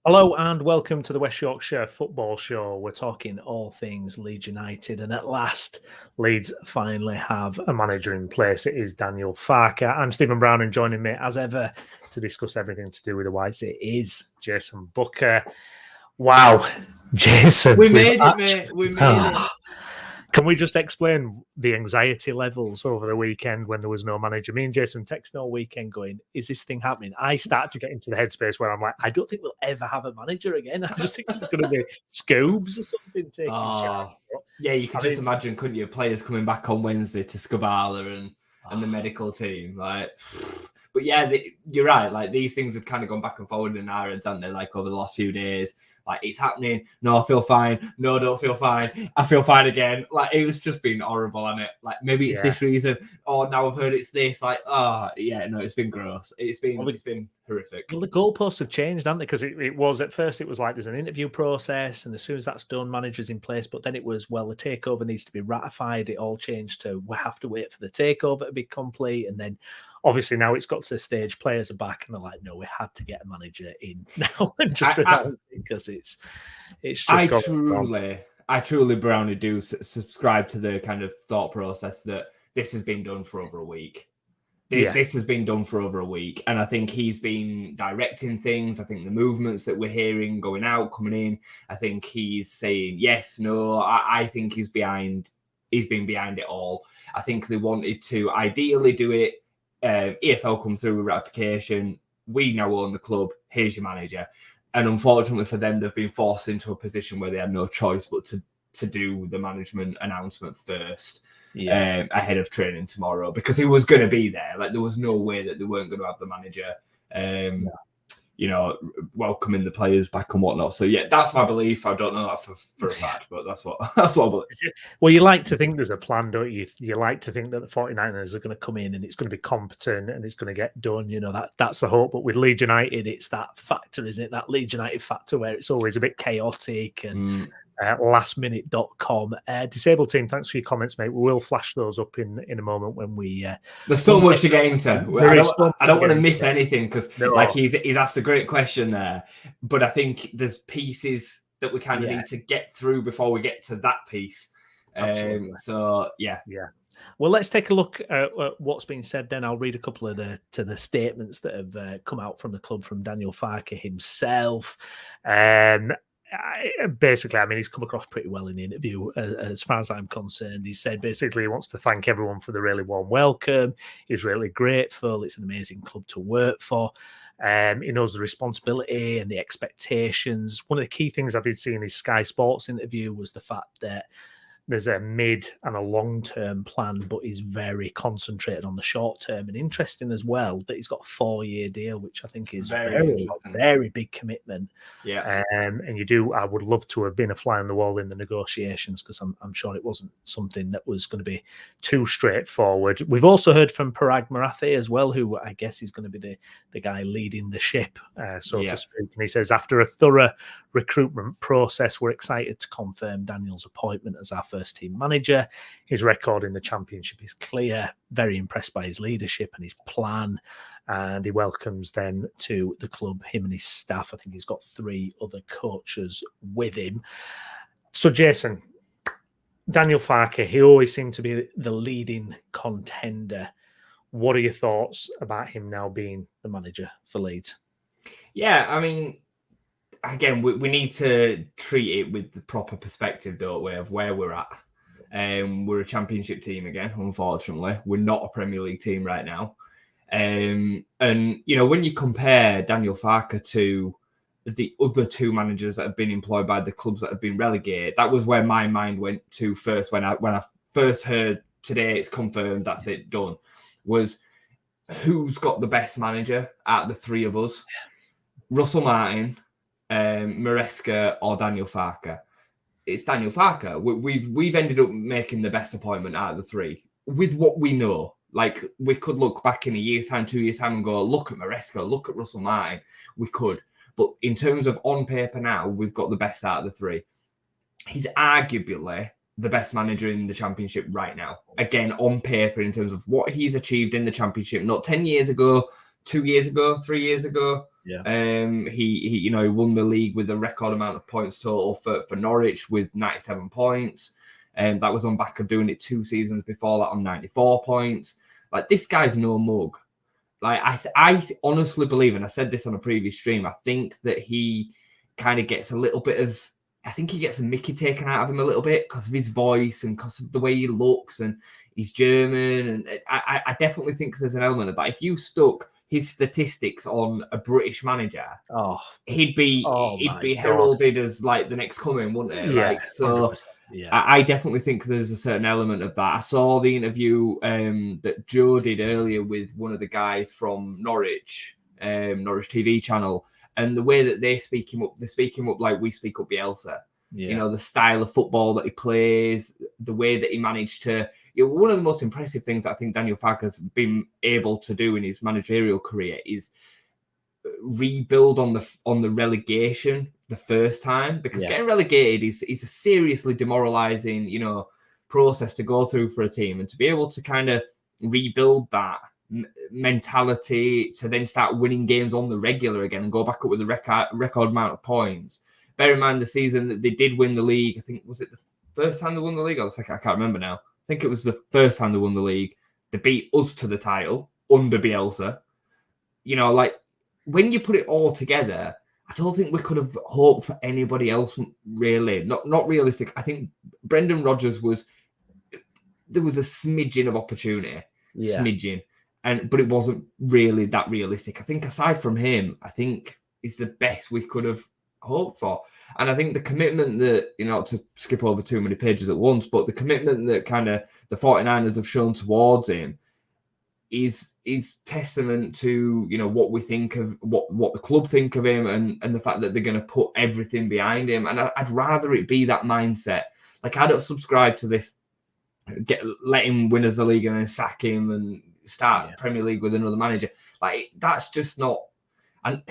Hello and welcome to the West Yorkshire Football Show. We're talking all things Leeds United, and at last, Leeds finally have a manager in place. It is Daniel Farke. I'm Stephen Browne, and joining me as ever to discuss everything to do with the Whites, it is Jayson Booker. Wow, Jason. We made it, mate. We made it. Can we just explain the anxiety levels over the weekend when there was no manager? Me and Jason texting all weekend going, is this thing happening? I start to get into the headspace where I'm like, I don't think we'll ever have a manager again. I just think it's going to be Scoobs or something taking charge. Yeah, you could imagine, couldn't you? Players coming back on Wednesday to Skabala and the medical team. But yeah, you're right. Like, these things have kind of gone back and forward in our heads, haven't they? Like, over the last few days. Like, it's happening. No, I feel fine. No, I don't feel fine. I feel fine again. Like, it was just been horrible, hasn't it? Like, maybe it's this reason. Oh, now I've heard it's this. Like, it's been gross. It's been horrific. Well, the goalposts have changed, haven't they? Because it was, at first, it was like there's an interview process, and as soon as that's done, manager's in place. But then it was, well, the takeover needs to be ratified. It all changed to, we have to wait for the takeover to be complete. And then, obviously, now it's got to the stage, players are back, and they're like, no, we had to get a manager in now and just announce it, because it's just I truly, Brownie, do subscribe to the kind of thought process that this has been done for over a week. This has been done for over a week, and I think he's been directing things. I think the movements that we're hearing going out, coming in, I think he's saying yes, no. I think he's been behind it all. I think they wanted to ideally do it. EFL come through with ratification. We now own the club. Here's your manager. And unfortunately for them, they've been forced into a position where they had no choice but to do the management announcement first. Ahead of training tomorrow, because he was going to be there. Like, there was no way that they weren't going to have the manager, welcoming the players back and whatnot. So yeah, that's my belief. I don't know that for a fact, but that's what I believe. Well, you like to think there's a plan, don't you? You like to think that the 49ers are going to come in and it's going to be competent and it's going to get done. You know, that's the hope. But with Leeds United, it's that factor, isn't it? That Leeds United factor where it's always a bit chaotic and. Lastminute.com. Disabled team, thanks for your comments, mate. We will flash those up in a moment when we. There's so much to get into. I don't want to miss anything because, he's asked a great question there, but I think there's pieces that we kind of need to get through before we get to that piece. So yeah. Well, let's take a look at what's been said then. I'll read a couple of the statements that have come out from the club from Daniel Farke himself. Basically, I mean, he's come across pretty well in the interview as far as I'm concerned. He said basically he wants to thank everyone for the really warm welcome. He's really grateful. It's an amazing club to work for. He knows the responsibility and the expectations. One of the key things I did see in his Sky Sports interview was the fact that there's a mid and a long-term plan, but he's very concentrated on the short term. And interesting as well that he's got a 4-year deal, which I think is very big commitment. Yeah. And I would love to have been a fly on the wall in the negotiations, because I'm sure it wasn't something that was going to be too straightforward. We've also heard from Parag Marathi as well, who I guess is going to be the guy leading the ship, to speak. And he says, after a thorough recruitment process, we're excited to confirm Daniel's appointment as our first team manager. His record in the championship is clear. Very impressed by his leadership and his plan, and he welcomes them to the club, him and his staff. I think he's got 3 other coaches with him. So Jason, Daniel Farke, he always seemed to be the leading contender. What are your thoughts about him now being the manager for Leeds? Yeah, I mean, again, we need to treat it with the proper perspective, don't we, of where we're at. We're a championship team again, unfortunately. We're not a Premier League team right now. And, when you compare Daniel Farke to the other 2 managers that have been employed by the clubs that have been relegated, that was where my mind went to first when I first heard today it's confirmed, that's it, done, was who's got the best manager out of the 3 of us? Russell Martin, Maresca or Daniel Farke? It's Daniel Farke. We've ended up making the best appointment out of the 3 with what we know. Like, we could look back in a year's time, 2 years' time and go, look at Maresca, look at Russell Martin. We could. But in terms of on paper now, we've got the best out of the 3. He's arguably the best manager in the championship right now. Again, on paper, in terms of what he's achieved in the championship, not 10 years ago, 2 years ago, 3 years ago. Yeah. He won the league with a record amount of points total for Norwich with 97 points. And that was on back of doing it 2 seasons before that on 94 points. Like, this guy's no mug. Like, I honestly believe, and I said this on a previous stream, I think that he kind of gets a little bit of, I think he gets a mickey taken out of him a little bit because of his voice and because of the way he looks, and he's German. And I definitely think there's an element of that. If you stuck his statistics on a British manager, he'd be heralded as like the next coming, wouldn't it? Yeah, like, so 100%. Yeah. I definitely think there's a certain element of that. I saw the interview that Joe did earlier with one of the guys from Norwich TV channel, and the way that they speak him up like we speak up Bielsa. Yeah. You know, the style of football that he plays, the way that he managed to. One of the most impressive things I think Daniel Farke has been able to do in his managerial career is rebuild on the relegation the first time, because getting relegated is a seriously demoralizing, process to go through for a team, and to be able to kind of rebuild that mentality to then start winning games on the regular again and go back up with a record amount of points. Bear in mind the season that they did win the league, I think, was it the first time they won the league? I can't remember now. I think it was the first time they won the league. They beat us to the title under Bielsa. Like, when you put it all together, I don't think we could have hoped for anybody else, really. Not realistic. I think Brendan Rodgers there was a smidgen of opportunity. Yeah. Smidgen. But it wasn't really that realistic. I think aside from him, I think it's the best we could have hoped for. And I think the commitment that, not to skip over too many pages at once, but the commitment that kind of the 49ers have shown towards him is testament to, what we think of, what the club think of him, and the fact that they're going to put everything behind him. And I'd rather it be that mindset. Like, I don't subscribe to this, let him win as a league and then sack him and start Premier League with another manager. Like, that's just not, and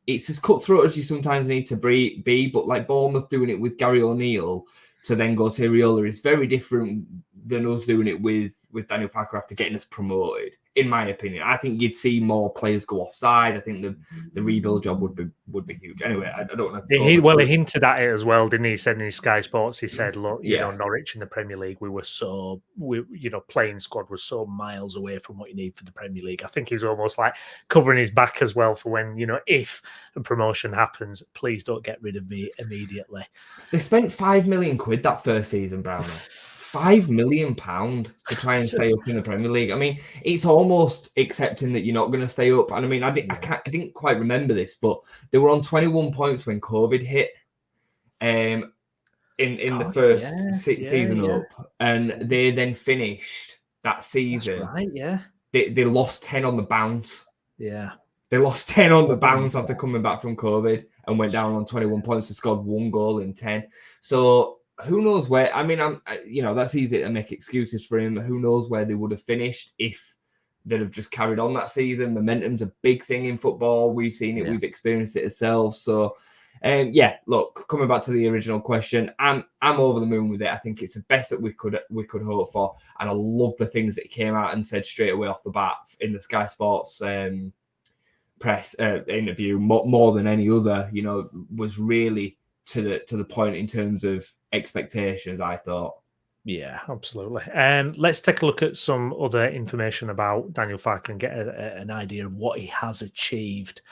it's as cutthroat as you sometimes need to be. But like Bournemouth doing it with Gary O'Neill to then go to Iriola is very different than us doing it with Daniel Farke after getting us promoted. In my opinion, I think you'd see more players go offside. I think the rebuild job would be huge. Anyway, I don't know. He hinted at it as well, didn't he? He said in his Sky Sports, he said, "Look, Norwich in the Premier League, playing squad was so miles away from what you need for the Premier League." I think he's almost like covering his back as well for when, if a promotion happens, please don't get rid of me immediately. They spent £5 million that first season, Browne. £5 million to try and stay up in the Premier League. I mean, it's almost accepting that you're not going to stay up. And I mean, I didn't quite remember this, but they were on 21 points when COVID hit. In the first season up, and they then finished that season. That's right, yeah. They lost 10 on the bounce. Yeah, they lost 10 on the bounce after coming back from COVID and went down on 21 points and scored 1 goal in 10. So who knows where? I mean, that's easy to make excuses for him. Who knows where they would have finished if they'd have just carried on that season? Momentum's a big thing in football. We've seen it. Yeah. We've experienced it ourselves. So, look, coming back to the original question, I'm over the moon with it. I think it's the best that we could hope for, and I love the things that he came out and said straight away off the bat in the Sky Sports press interview. More than any other, was really to the point in terms of expectations, I thought. Yeah, absolutely. Let's take a look at some other information about Daniel Farke and get an idea of what he has achieved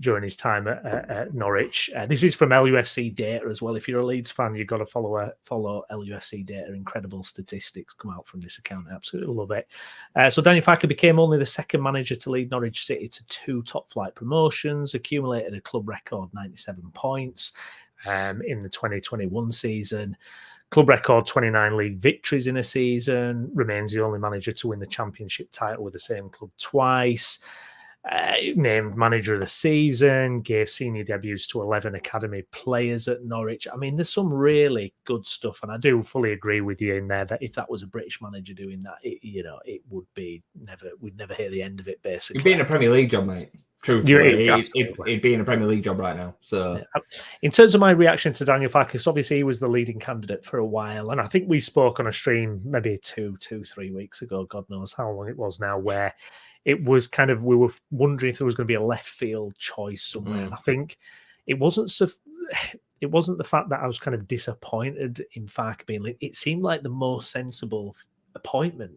during his time at Norwich. This is from LUFC data as well. If you're a Leeds fan, you've got to follow LUFC data. Incredible statistics come out from this account. I absolutely love it. So Daniel Farke became only the second manager to lead Norwich City to 2 top-flight promotions, accumulated a club record 97 points in the 2021 season. Club record 29 league victories in a season, remains the only manager to win the championship title with the same club twice. Named manager of the season, gave senior debuts to 11 academy players at Norwich. I mean, there's some really good stuff, and I do fully agree with you in there that if that was a British manager doing that, it would be we'd never hear the end of it. Basically, you'd be in a Premier League job, mate. Truthfully, it'd be in a Premier League job right now. So, yeah. In terms of my reaction to Daniel Farke, obviously he was the leading candidate for a while, and I think we spoke on a stream maybe 3 weeks ago, God knows how long it was now, where it was kind of, we were wondering if there was going to be a left field choice somewhere, and I think it wasn't it wasn't the fact that I was kind of disappointed in Farke being. It seemed like the most sensible appointment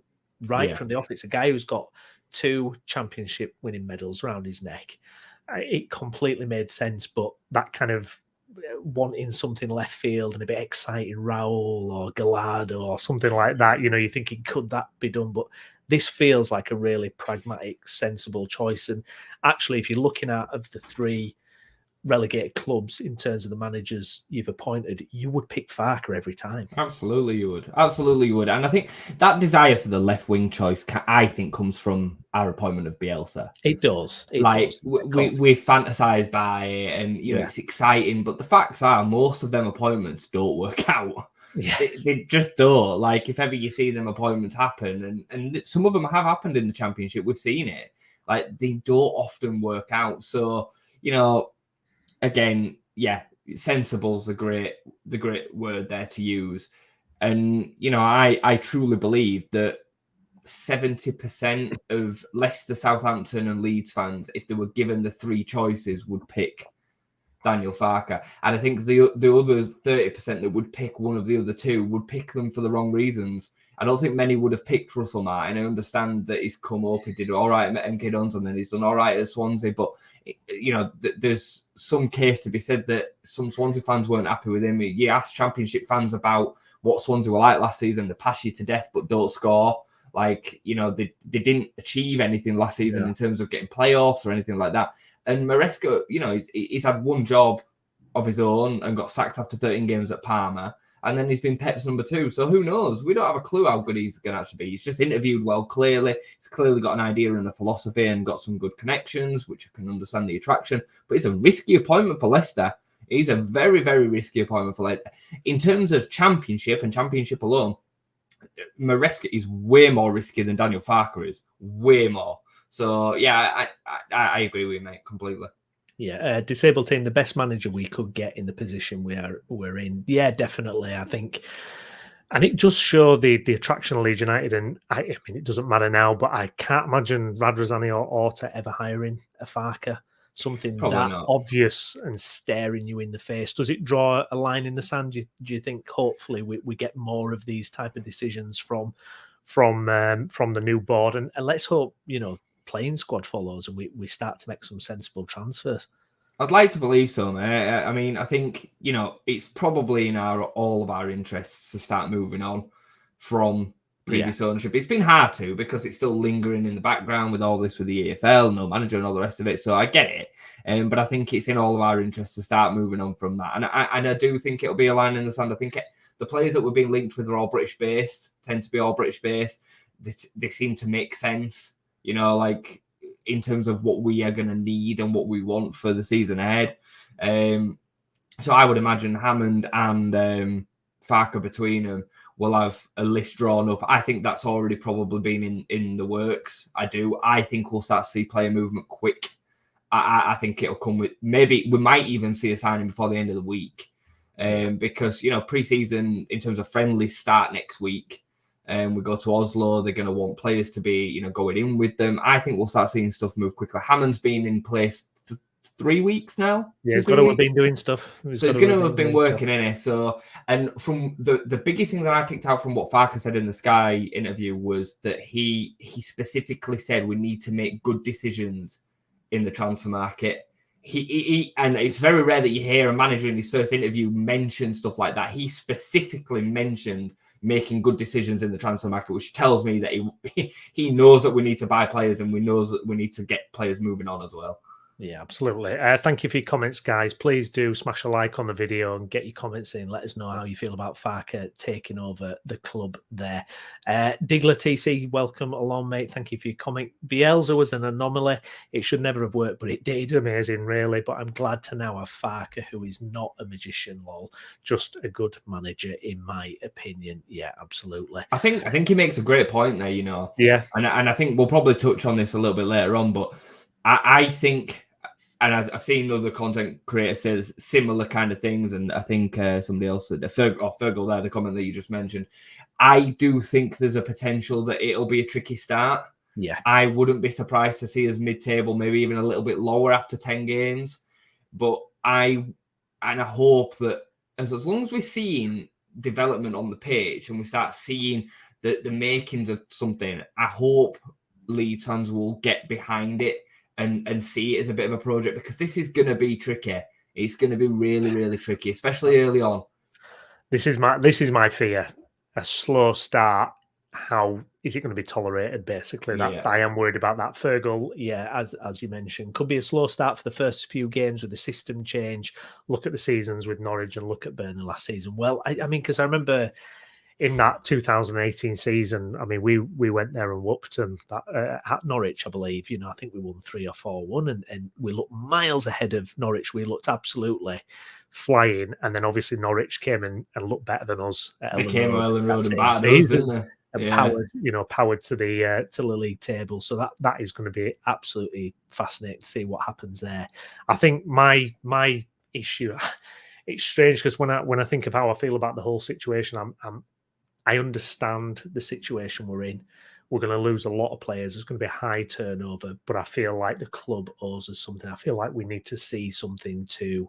right from the off. It's a guy who's got 2 championship winning medals around his neck. It completely made sense, but that kind of wanting something left field and a bit exciting, Raul or Gallardo or something like that, you're thinking, could that be done? But this feels like a really pragmatic, sensible choice. And actually, if you're looking at of the 3 relegated clubs in terms of the managers you've appointed, you would pick Farke every time. Absolutely you would. And I think that desire for the left wing choice, I think, comes from our appointment of Bielsa. It does. We fantasize by it, and it's exciting, but the facts are most of them appointments don't work out. They just don't. Like, if ever you see them appointments happen, and some of them have happened in the Championship, we've seen it, like, they don't often work out. So, again, sensible's the great word there to use. And, I truly believe that 70% of Leicester, Southampton and Leeds fans, if they were given the 3 choices, would pick Daniel Farke. And I think the other 30% that would pick one of the other 2 would pick them for the wrong reasons. I don't think many would have picked Russell Martin. I understand that he's come up, he did all right at MK Dons, and then he's done all right at Swansea. But, there's some case to be said that some Swansea fans weren't happy with him. You ask Championship fans about what Swansea were like last season, they pass you to death but don't score. Like, they didn't achieve anything last season in terms of getting playoffs or anything like that. And Maresca, he's had one job of his own and got sacked after 13 games at Parma. And then he's been Pep's number 2. So who knows? We don't have a clue how good he's going to actually be. He's just interviewed well, clearly. He's clearly got an idea and a philosophy and got some good connections, which I can understand the attraction. But it's a risky appointment for Leicester. He's a very, very risky appointment for Leicester. In terms of Championship and Championship alone, Maresca is way more risky than Daniel Farke is. Way more. So, I agree with you, mate, completely. Yeah, disabled team, the best manager we could get in the position we're in. Yeah, definitely. I think, and it just showed the attraction of Leeds United. And I mean, it doesn't matter now, but I can't imagine Radrizzani or Orta ever hiring a Farke. Something probably that not obvious and staring you in the face. Does it draw a line in the sand? Do you think hopefully we get more of these type of decisions from the new board? And let's hope playing squad follows and we start to make some sensible transfers. I'd like to believe so, mate. I mean, I think, it's probably in all of our interests to start moving on from previous ownership. It's been hard to, because it's still lingering in the background with all this with the EFL, no manager and all the rest of it. So I get it. But I think it's in all of our interests to start moving on from that. And I do think it'll be a line in the sand. I think the players that we're being linked with are all British-based, tend to be all British-based. They seem to make sense. Like in terms of what we are going to need and what we want for the season ahead. So I would imagine Hammond and Farke between them will have a list drawn up. I think that's already probably been in the works. I think we'll start to see player movement quick. I think it'll come with, maybe we might even see a signing before the end of the week. Because, pre-season in terms of friendlies start next week. We go to Oslo. They're going to want players to be, going in with them. I think we'll start seeing stuff move quickly. Hammond's been in place 3 weeks now. Yeah, he's got to have been doing stuff. He's going to have been working in it. So, and from the biggest thing that I picked out from what Farke said in the Sky interview was that he specifically said we need to make good decisions in the transfer market. He and it's very rare that you hear a manager in his first interview mention stuff like that. He specifically mentioned making good decisions in the transfer market, which tells me that he knows that we need to buy players and we knows that we need to get players moving on as well. Yeah, absolutely. Thank you for your comments, guys. Please do smash a like on the video and get your comments in. Let us know how you feel about Farke taking over the club there. Digler TC, welcome along, mate. Thank you for your comment. Bielsa was an anomaly. It should never have worked, but it did. Amazing, really. But I'm glad to now have Farke, who is not a magician, lol. Just a good manager, in my opinion. Yeah, absolutely. I think he makes a great point there, Yeah. And I think we'll probably touch on this a little bit later on, but I think, and I've seen other content creators say similar kind of things, and I think somebody else, Fergal there, the comment that you just mentioned, I do think there's a potential that it'll be a tricky start. Yeah. I wouldn't be surprised to see us mid-table, maybe even a little bit lower after 10 games. But I hope that as long as we're seeing development on the pitch and we start seeing the makings of something, I hope Leeds fans will get behind it and see it as a bit of a project, because this is going to be tricky. It's going to be really, really tricky, especially early on. This is my fear. A slow start. How is it going to be tolerated? Basically, I am worried about that. Fergal, as you mentioned, could be a slow start for the first few games with the system change. Look at the seasons with Norwich and look at Burnley last season. Well, I mean, because I remember in that 2018 season, I mean, we went there and whooped them at Norwich, I believe. I think we won 3 or 4-1, and we looked miles ahead of Norwich. We looked absolutely flying, and then obviously Norwich came and looked better than us. They came Ellen Road and battered us, didn't they? And powered to the league table. So that is going to be absolutely fascinating to see what happens there. I think my issue, it's strange because when I think of how I feel about the whole situation, I understand the situation we're in. We're going to lose a lot of players. There's going to be a high turnover, but I feel like the club owes us something. I feel like we need to see something to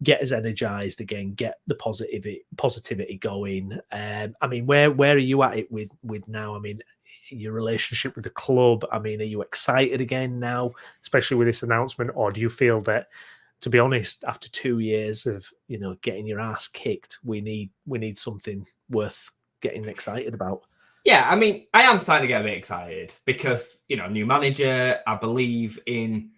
get us energized again, get the positivity going. I mean, where are you at it with now? I mean, your relationship with the club. I mean, are you excited again now, especially with this announcement, or do you feel that, to be honest, after 2 years of getting your ass kicked, we need something worth getting excited about? Yeah, I mean, I am starting to get a bit excited because new manager. I believe in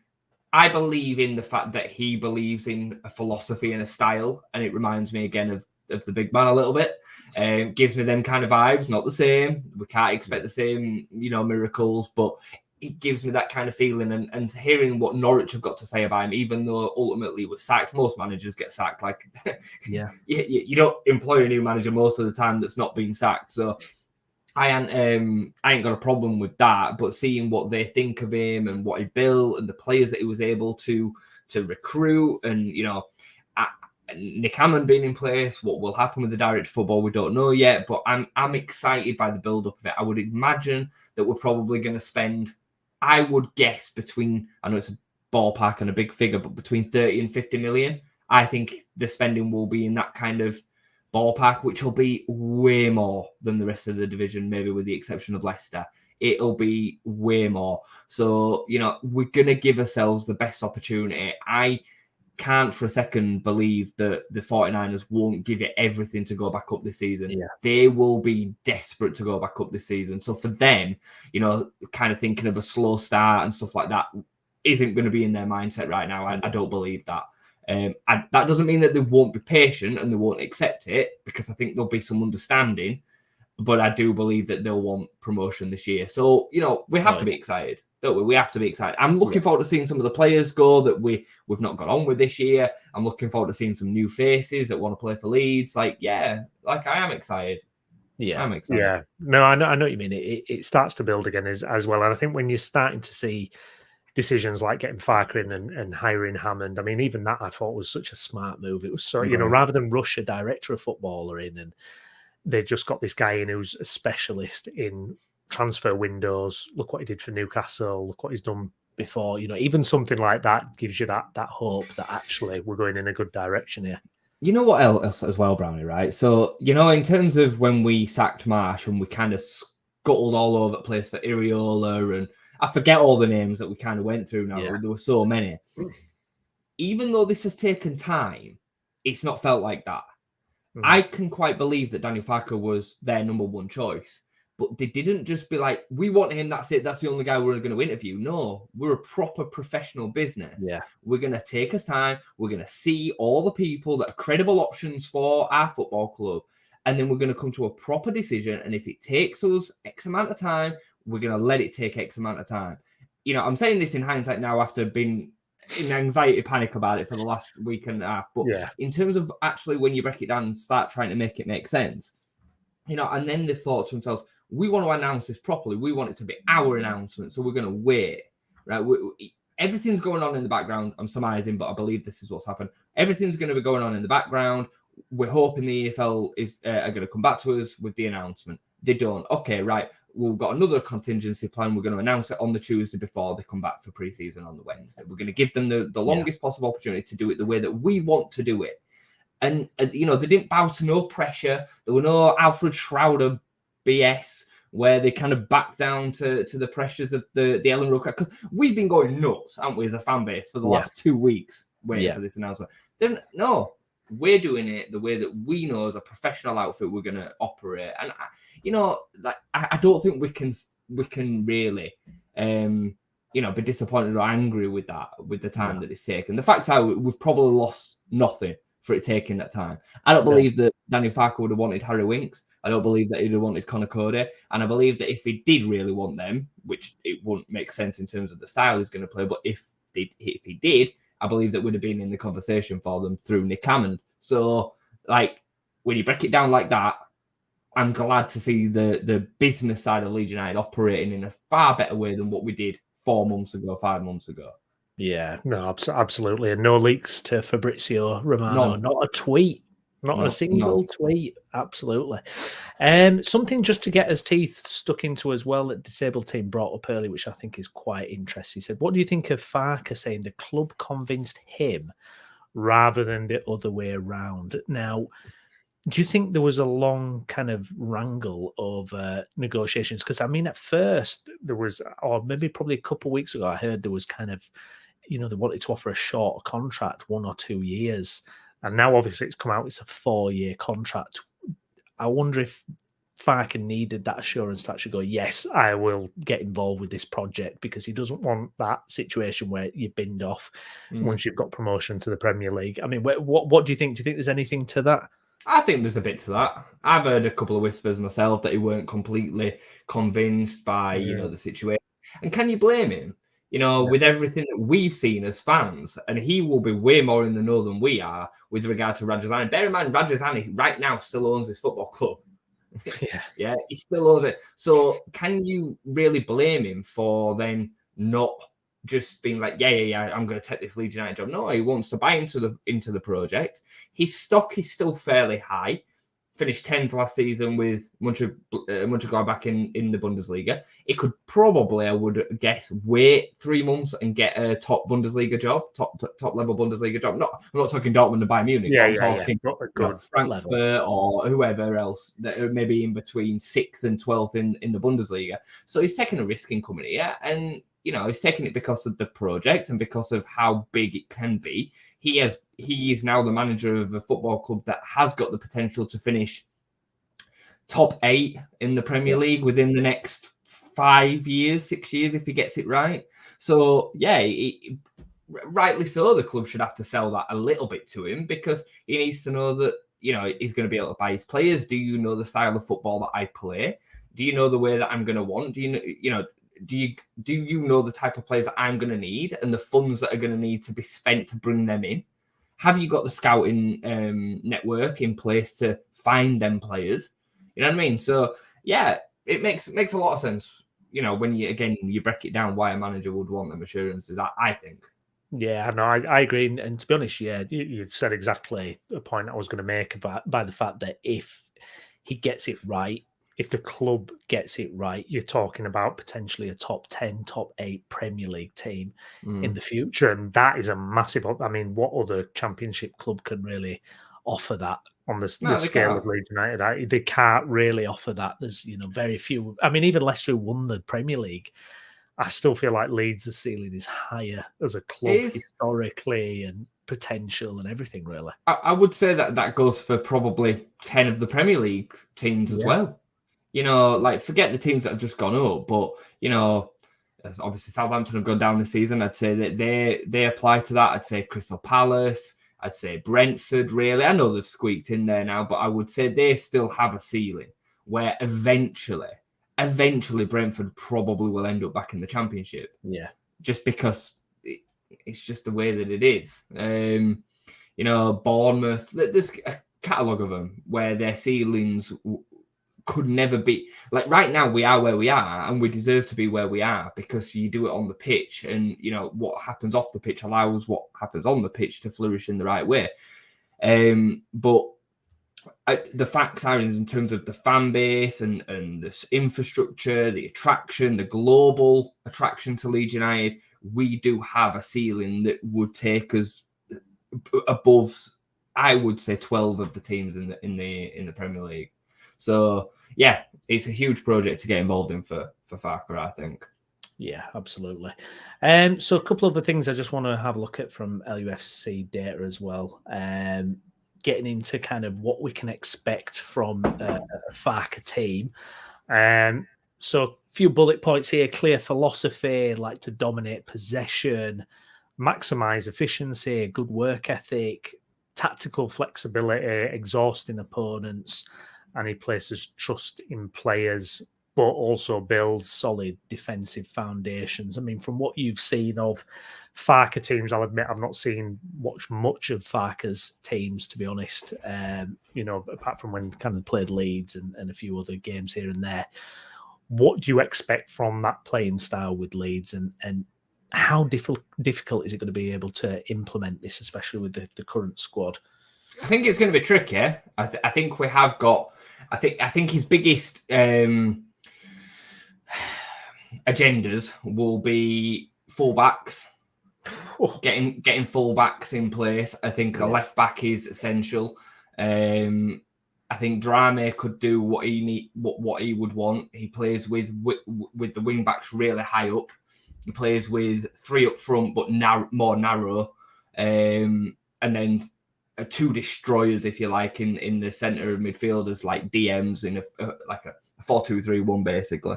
the fact that he believes in a philosophy and a style, and it reminds me again of the big man a little bit. Gives me them kind of vibes. Not the same. We can't expect the same, miracles, but it gives me that kind of feeling. And hearing what Norwich have got to say about him, even though ultimately he was sacked, most managers get sacked. Like, you don't employ a new manager most of the time that's not being sacked. So I ain't got a problem with that, but seeing what they think of him and what he built and the players that he was able to recruit, and Nick Hammond being in place, what will happen with the director of football, we don't know yet. But I'm excited by the build up of it. I would imagine that we're probably going to spend, I would guess, between, I know it's a ballpark and a big figure, but between 30 and 50 million. I think the spending will be in that kind of ballpark, which will be way more than the rest of the division, maybe with the exception of Leicester. It'll be way more. So, we're going to give ourselves the best opportunity. I can't for a second believe that the 49ers won't give it everything to go back up this season. Yeah. They will be desperate to go back up this season. So for them, kind of thinking of a slow start and stuff like that isn't going to be in their mindset right now. I don't believe that. That doesn't mean that they won't be patient and they won't accept it, because I think there'll be some understanding, but I do believe that they'll want promotion this year. So, we have to be excited, don't we? We have to be excited. I'm looking forward to seeing some of the players go that we've not got on with this year. I'm looking forward to seeing some new faces that want to play for Leeds. I am excited. Yeah, I'm excited. Yeah. No, I know what you mean. It starts to build again as well. And I think when you're starting to see decisions like getting Farke in and hiring Hammond, I mean, even that I thought was such a smart move. It was so, rather than rush a director of footballer in, and they just got this guy in who's a specialist in transfer windows. Look what he did for Newcastle. Look what he's done before. Even something like that gives you that hope that actually we're going in a good direction here. You know what else as well, Brownie, right? So, in terms of when we sacked Marsh and we kind of scuttled all over the place for Iriola, and I forget all the names that we kind of went through now. Yeah. There were so many. Even though this has taken time, it's not felt like that. I can quite believe that Daniel Farke was their number one choice, but they didn't just be like, we want him, that's it, that's the only guy we're going to interview. No, we're a proper professional business. Yeah. We're going to take us time. We're going to see all the people that are credible options for our football club, and then we're going to come to a proper decision. And if it takes us X amount of time, we're going to let it take X amount of time. I'm saying this in hindsight now after being in anxiety panic about it for the last week and a half. But in terms of actually when you break it down and start trying to make it make sense, and then they thought to themselves, we want to announce this properly. We want it to be our announcement. So we're going to wait, right? everything's going on in the background. I'm surmising, but I believe this is what's happened. Everything's going to be going on in the background. We're hoping the EFL are going to come back to us with the announcement. They don't. Okay, right. We've got another contingency plan. We're going to announce it on the Tuesday before they come back for pre-season on the Wednesday. We're going to give them the longest possible opportunity to do it the way that we want to do it. And they didn't bow to no pressure. There were no Alfred Schroeder BS where they kind of back down to the pressures of the Ellen Road. Because we've been going nuts, haven't we, as a fan base for the last 2 weeks waiting for this announcement. Then no, we're doing it the way that we know as a professional outfit we're going to operate. And I don't think we can really be disappointed or angry with that, with the time that it's taken. The fact that we've probably lost nothing for it taking that time. I don't believe that Daniel Farke would have wanted Harry Winks. I don't believe that he'd have wanted Conor Cody. And I believe that if he did really want them, which it wouldn't make sense in terms of the style he's going to play, but if he did, I believe that would have been in the conversation for them through Nick Hammond. So, when you break it down like that, I'm glad to see the business side of Leeds United operating in a far better way than what we did 4 months ago, 5 months ago. Yeah, no, absolutely. And no leaks to Fabrizio Romano. None. Not a tweet. Not a single tweet. Absolutely. Something just to get his teeth stuck into as well that Disabled Team brought up early, which I think is quite interesting. He said, what do you think of Farke saying the club convinced him rather than the other way around? Now, do you think there was a long kind of wrangle of negotiations? Because, at first there was, or maybe probably a couple of weeks ago, I heard there was kind of, they wanted to offer a shorter contract, 1 or 2 years. And now, obviously, it's come out, it's a 4-year contract. I wonder if Farke needed that assurance to actually go, yes, I will get involved with this project, because he doesn't want that situation where you're binned off once you've got promotion to the Premier League. What do you think? Do you think there's anything to that? I think there's a bit to that. I've heard a couple of whispers myself that he weren't completely convinced by, the situation. And can you blame him? With everything that we've seen as fans, and he will be way more in the know than we are with regard to Rajasthani. Bear in mind, Rajasthani right now still owns his football club. Yeah, he still owns it. So can you really blame him for then not just being like, yeah, I'm going to take this Leeds United job? No, he wants to buy into the project. His stock is still fairly high. Finished 10th last season with Mönchengladbach in the Bundesliga. It could probably, I would guess, wait 3 months and get a top Bundesliga job, top level Bundesliga job. I'm not talking Dortmund and Bayern Munich. I'm talking Frankfurt level, or whoever else that are maybe in between 6th and 12th in the Bundesliga. So he's taking a risk in coming here, and he's taking it because of the project and because of how big it can be. He is now the manager of a football club that has got the potential to finish top 8 in the Premier League within the next 5 years, 6 years, if he gets it right. So, rightly so, the club should have to sell that a little bit to him, because he needs to know that, he's going to be able to buy his players. Do you know the style of football that I play? Do you know the way that I'm going to want? Do you know the type of players that I'm going to need and the funds that are going to need to be spent to bring them in? Have you got the scouting network in place to find them players? You know what I mean? So, it makes a lot of sense, when you break it down why a manager would want them assurances, I think. Yeah, no, I agree. And to be honest, you've said exactly the point I was going to make by the fact that if he gets it right, if the club gets it right, you're talking about potentially a top 10, top 8 Premier League team in the future. And that is a massive... what other championship club can really offer that on the scale of Leeds United? They can't really offer that. There's, very few... even Leicester, who won the Premier League, I still feel like Leeds' ceiling is higher as a club historically and potential and everything, really. I would say that goes for probably 10 of the Premier League teams as well. Forget the teams that have just gone up, but, obviously Southampton have gone down this season. I'd say that they apply to that. I'd say Crystal Palace. I'd say Brentford, really. I know they've squeaked in there now, but I would say they still have a ceiling where eventually Brentford probably will end up back in the Championship. Yeah. Just because it's just the way that it is. Bournemouth, there's a catalogue of them where their ceilings could never be like right now. We are where we are, and we deserve to be where we are because you do it on the pitch, and what happens off the pitch allows what happens on the pitch to flourish in the right way. But the facts are in terms of the fan base and this infrastructure, the attraction, the global attraction to Leeds United, we do have a ceiling that would take us above, I would say, 12 of the teams in the Premier League. So yeah, it's a huge project to get involved in for Farke, I think. Yeah, absolutely. So a couple of the things I just want to have a look at from LUFC data as well. Getting into kind of what we can expect from a Farke team. So a few bullet points here: clear philosophy, like to dominate possession, maximize efficiency, good work ethic, tactical flexibility, exhausting opponents, and he places trust in players, but also builds solid defensive foundations. I mean, from what you've seen of Farke teams, I'll admit I've not seen much of Farke's teams, to be honest. Apart from when kind of played Leeds and a few other games here and there. What do you expect from that playing style with Leeds, and how difficult is it going to be able to implement this, especially with the current squad? I think it's going to be tricky. I think we have got. I think his biggest agendas will be fullbacks, getting fullbacks in place. I think a left back is essential. I think Browne could do what he would want. He plays with the wing backs really high up. He plays with 3 up front, but more narrow, and then 2 destroyers, if you like, in the centre of midfielders, like DMs in a 4-2-3-1 basically.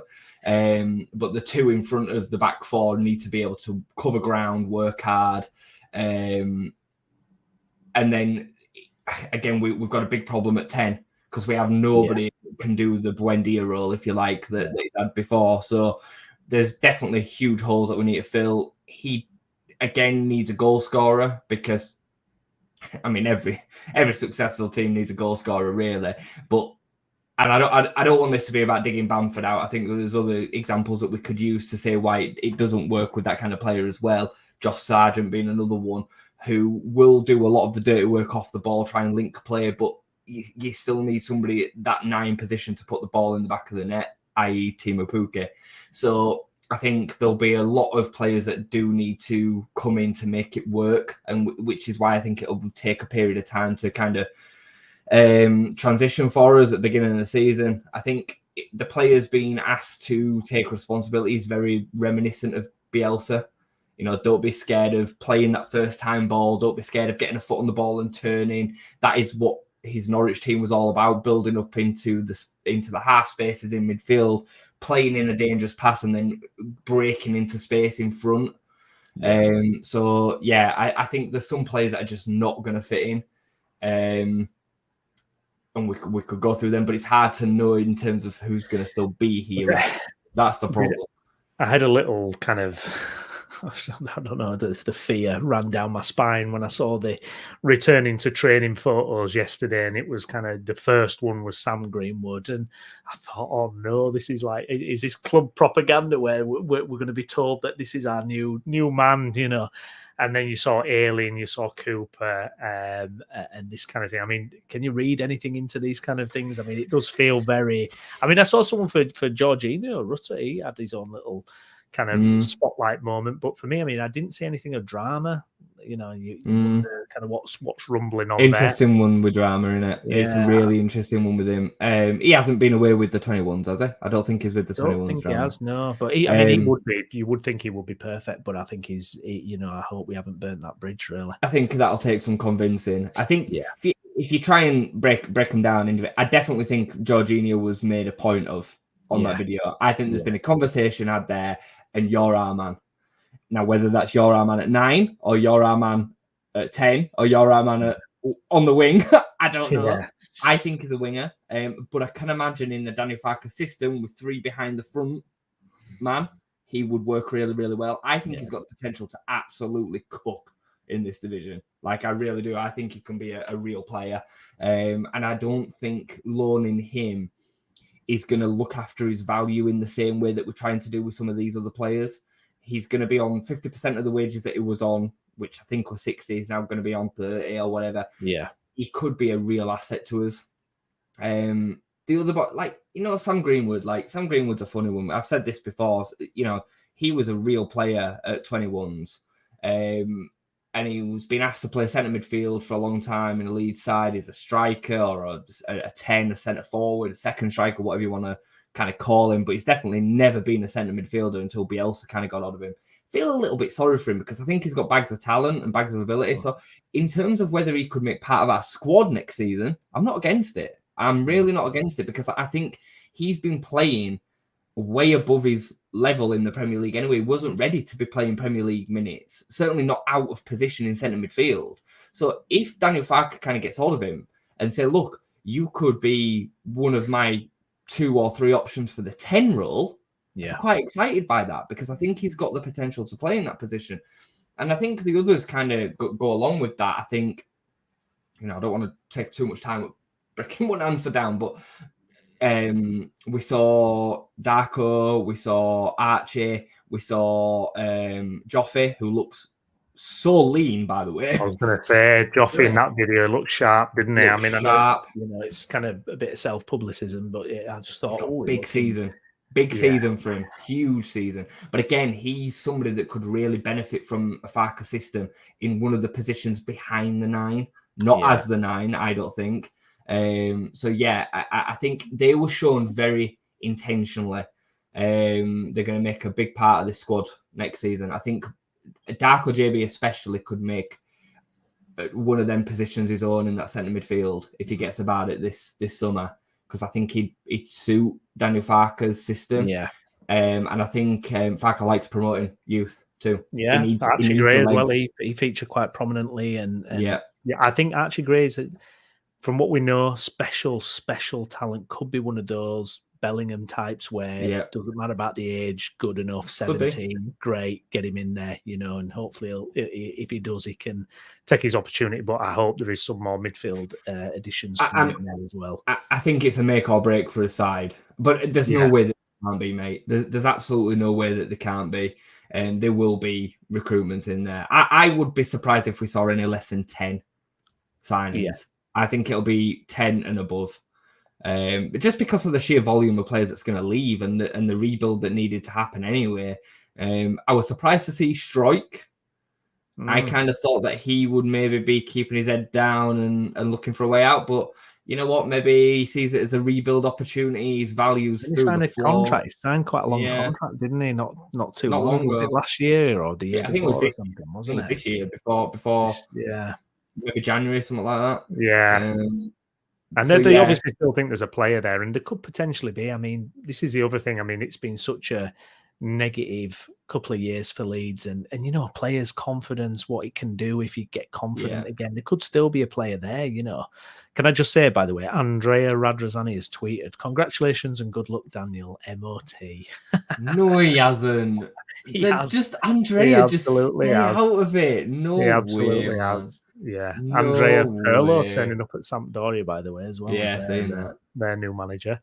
But the 2 in front of the back 4 need to be able to cover ground, work hard, and then again we've got a big problem at 10 because we have nobody who can do the Buendia role, if you like, that they had before. So there's definitely huge holes that we need to fill. He again needs a goal scorer because, I mean, every successful team needs a goal scorer, really. And I don't want this to be about digging Bamford out. I think there's other examples that we could use to say why it doesn't work with that kind of player as well. Josh Sargent being another one who will do a lot of the dirty work off the ball, try and link play, but you still need somebody at that 9 position to put the ball in the back of the net, i.e. Timo Pukki. So I think there'll be a lot of players that do need to come in to make it work, and which is why I think it'll take a period of time to kind of transition for us at the beginning of the season. I think the players being asked to take responsibility is very reminiscent of Bielsa. Don't be scared of playing that first time ball. Don't be scared of getting a foot on the ball and turning. That is what his Norwich team was all about, building up into the half spaces in midfield, playing in a dangerous pass and then breaking into space in front. I think there's some players that are just not going to fit in. And we could go through them, but it's hard to know in terms of who's going to still be here. That's the problem. I had a little kind of, I don't know, the fear ran down my spine when I saw the returning to training photos yesterday, and it was kind of, the first one was Sam Greenwood, and I thought, oh no, this is like, is this club propaganda where we're going to be told that this is our new man, And then you saw Ayling, you saw Cooper, and this kind of thing. I mean, can you read anything into these kind of things? I mean, it does feel very. I mean, I saw someone for Jorginho Rutter. He had his own little kind of spotlight moment, but for me, I mean, I didn't see anything of drama. You wonder kind of what's rumbling on. Interesting there. One with drama in it. Yeah. It's a really interesting one with him. He hasn't been away with the 21s, has he? I don't think he's with the 21s. I don't think he has, no. But he would be. You would think he would be perfect, but I think I hope we haven't burnt that bridge, really. I think that'll take some convincing. I think if you try and break them down into it, I definitely think Jorginho was made a point of on that video. I think there's been a conversation had there, and you're our man. Now, whether that's you're our man at 9 or you're our man at 10 or you're our man on the wing, I don't know. Yeah. I think he's a winger, but I can imagine in the Danny Farke system with 3 behind the front man, he would work really, really well. I think he's got the potential to absolutely cook in this division. Like, I really do. I think he can be a real player. And I don't think loaning him is going to look after his value in the same way that we're trying to do with some of these other players. He's going to be on 50% of the wages that he was on, which I think was 60. He's now going to be on 30 or whatever. Yeah. He could be a real asset to us. The other, Sam Greenwood, Sam Greenwood's a funny one. I've said this before. He was a real player at 21s. And he was being asked to play centre midfield for a long time in a Leeds side. He's a striker or a 10, a centre forward, a second striker, whatever you want to kind of call him. But he's definitely never been a centre midfielder until Bielsa kind of got out of him. Feel a little bit sorry for him because I think he's got bags of talent and bags of ability. So in terms of whether he could make part of our squad next season, I'm not against it. I'm really not against it because I think he's been playing way above his level in the Premier League anyway. He wasn't ready to be playing Premier League minutes, certainly not out of position in centre midfield. So if Daniel Farke kind of gets hold of him and say, look, you could be one of my 2 or 3 options for the 10 role, I'm quite excited by that because I think he's got the potential to play in that position. And I think the others kind of go along with that. I think, I don't want to take too much time breaking one answer down, but we saw Darko, we saw Archie, we saw Joffrey, who looks so lean, by the way. I was going to say, Joffrey in that video looked sharp, didn't he? I know it's kind of a bit of self-publicism, but I just thought, big season for him, huge season. But again, he's somebody that could really benefit from a Farke system in one of the positions behind the 9, not as the 9, I don't think. I think they were shown very intentionally. They're going to make a big part of this squad next season. I think Darko JB especially could make one of them positions his own in that centre midfield if he gets about it this summer, because I think he'd suit Daniel Farke's system. Yeah. And I think Farke likes promoting youth too. Yeah, Archie Gray as well. He featured quite prominently, and I think Archie Gray's, from what we know, special talent. Could be one of those Bellingham types where it doesn't matter about the age, good enough, 17, great, get him in there, and hopefully if he does, he can take his opportunity. But I hope there is some more midfield additions coming in there as well. I think it's a make or break for a side, but there's no way that it can't be, mate. There's absolutely no way that there can't be. And there will be recruitments in there. I would be surprised if we saw any less than 10 signings. Yeah. I think it'll be 10 and above. Just because of the sheer volume of players that's going to leave and the rebuild that needed to happen anyway. I was surprised to see Struijk. I kind of thought that he would maybe be keeping his head down and looking for a way out, but you know what? Maybe he sees it as a rebuild opportunity. His values through signed the floor. Contract. He signed quite a long contract, didn't he? Not too long. Was it last year or the year before? I think it was something, wasn't it? This year before. Maybe January, something like that. Yeah. And they obviously still think there's a player there, and there could potentially be. I mean, this is the other thing. I mean, it's been such a negative couple of years for Leeds, and a player's confidence, what it can do if you get confident again. There could still be a player there, Can I just say, by the way, Andrea Radrazani has tweeted, "Congratulations and good luck, Daniel, MOT." No, he hasn't. Just Andrea, just stay out of it. No, he absolutely has. Yeah, no Andrea Pirlo turning up at Sampdoria, by the way, as well. Yeah, saying that. Their new manager.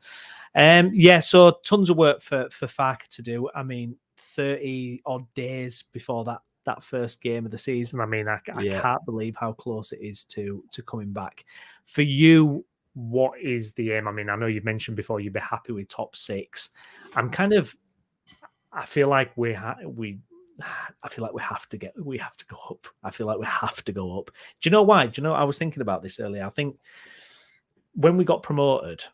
So tons of work for Farke to do. I mean, 30 odd days before that first game of the season. I mean, I can't believe how close it is to coming back. For you, what is the aim? I mean, I know you've mentioned before you'd be happy with top 6. I feel like we have to go up. I feel like we have to go up. Do you know why? I was thinking about this earlier. I think when we got promoted,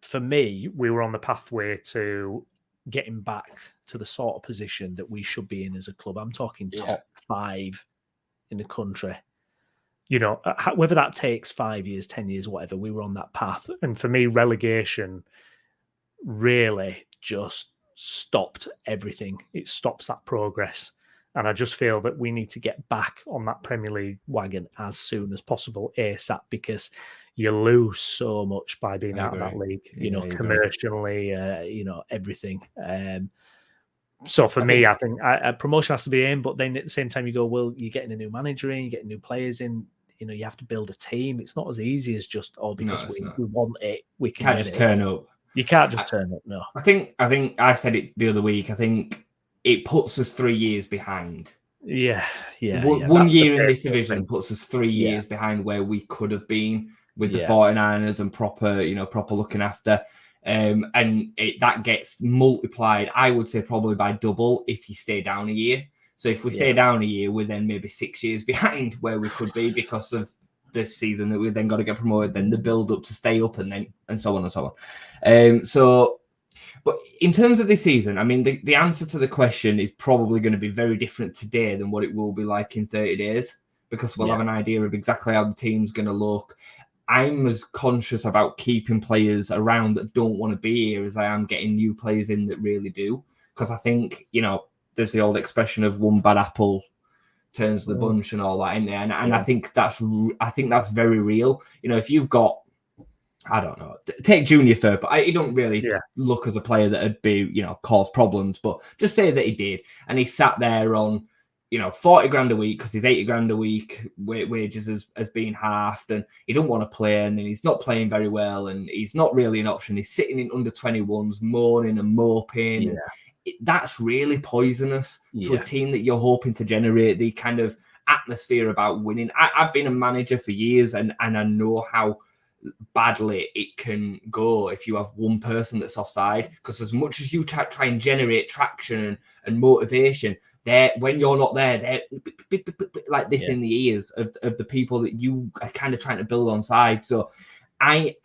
for me, we were on the pathway to getting back to the sort of position that we should be in as a club. I'm talking top 5 in the country. Whether that takes 5 years, 10 years, whatever, we were on that path. And for me, relegation really just stopped everything. It stops that progress. And I just feel that we need to get back on that Premier League wagon as soon as possible, ASAP, because you lose so much by being out of that league, commercially, everything. So for me, I think a promotion has to be in, but then at the same time you go, well, you're getting a new manager in, you're getting new players in, you have to build a team. It's not as easy as just, because we want it, we can just turn up. You can't just turn up, no. I think I said it the other week. I think it puts us 3 years behind. Yeah. One year in this division puts us 3 years behind where we could have been with the 49ers and proper looking after. That gets multiplied, I would say, probably by double if you stay down a year. So if we stay down a year, we're then maybe 6 years behind where we could be because of this season that we then got to get promoted, then the build up to stay up, and so on and so on. But in terms of this season, I mean, the answer to the question is probably going to be very different today than what it will be like in 30 days, because we'll have an idea of exactly how the team's going to look. I'm as conscious about keeping players around that don't want to be here as I am getting new players in that really do. Because I think, there's the old expression of one bad apple turns the bunch and all that in there. And I think that's very real. If you've got, I don't know, take Junior Fur, but he don't really look as a player that would be, cause problems. But just say that he did. And he sat there on, 40 grand a week because he's 80 grand a week wages as being halved, and he don't want to play, and then he's not playing very well, and he's not really an option. He's sitting in under 21s, moaning and moping. Yeah. And that's really poisonous to a team that you're hoping to generate the kind of atmosphere about winning. I've been a manager for years, and I know how badly it can go if you have one person that's offside, because as much as you try and generate traction and motivation, when you're not there, they're like this in the ears of the people that you are kind of trying to build on side. So I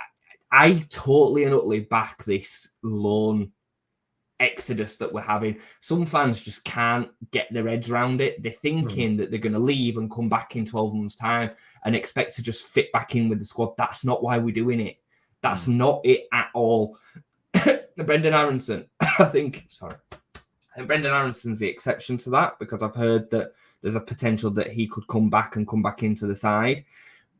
totally and utterly back this loan exodus that we're having. Some fans just can't get their heads around it. They're thinking that they're going to leave and come back in 12 months' time and expect to just fit back in with the squad. That's not why we're doing it. That's not it at all. Brendan Aronson, Brendan Aronson's the exception to that, because I've heard that there's a potential that he could come back into the side.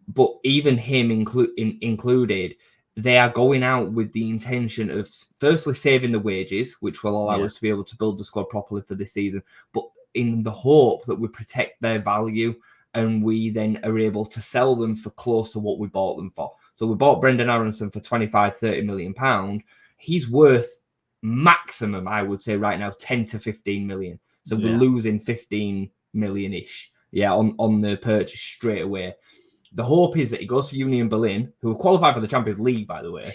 But even him included, they are going out with the intention of firstly saving the wages, which will allow us to be able to build the squad properly for this season, but in the hope that we protect their value and we then are able to sell them for close to what we bought them for. So we bought Brendan Aronson for 25-30 million pound. He's worth maximum, I would say right now, 10 to 15 million. So we're losing 15 million-ish on the purchase straight away. The hope is that he goes to Union Berlin, who are qualified for the Champions League, by the way.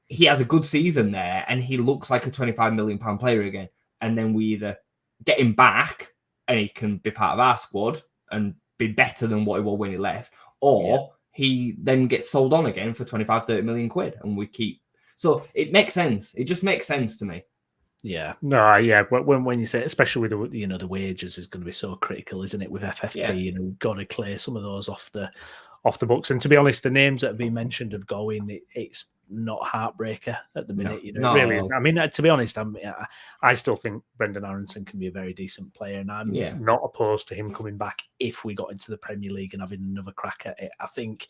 He has a good season there, and he looks like a 25 million pound player again. And then we either get him back, and he can be part of our squad and be better than what he was when he left, or he then gets sold on again for 25-30 million quid, and we keep. So it makes sense. It just makes sense to me. Yeah, no, yeah. When you say, especially with the wages is going to be so critical, isn't it? With FFP, got to clear some of those off the books. And to be honest, the names that have been mentioned of going, it's not a heartbreaker at the minute. No, it really isn't. I mean, to be honest, I still think Brendan Aronson can be a very decent player, and I'm not opposed to him coming back if we got into the Premier League and having another crack at it. I think.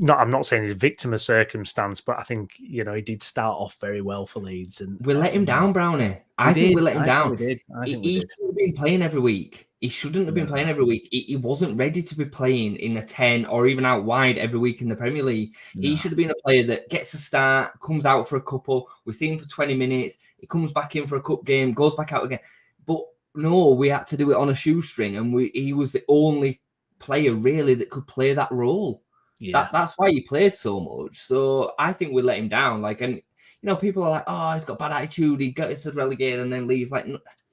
I'm not saying he's a victim of circumstance, but I think, he did start off very well for Leeds. And we let him down, Brownie. I think we let him down. He should have been playing every week. He shouldn't have been playing every week. He wasn't ready to be playing in a 10 or even out wide every week in the Premier League. No. He should have been a player that gets a start, comes out for a couple. We see him for 20 minutes. He comes back in for a cup game, goes back out again. But no, we had to do it on a shoestring, and he was the only player really that could play that role. Yeah. That's why he played so much. So I think we let him down. People are like, oh, he's got bad attitude. He gets relegated and then leaves. Like,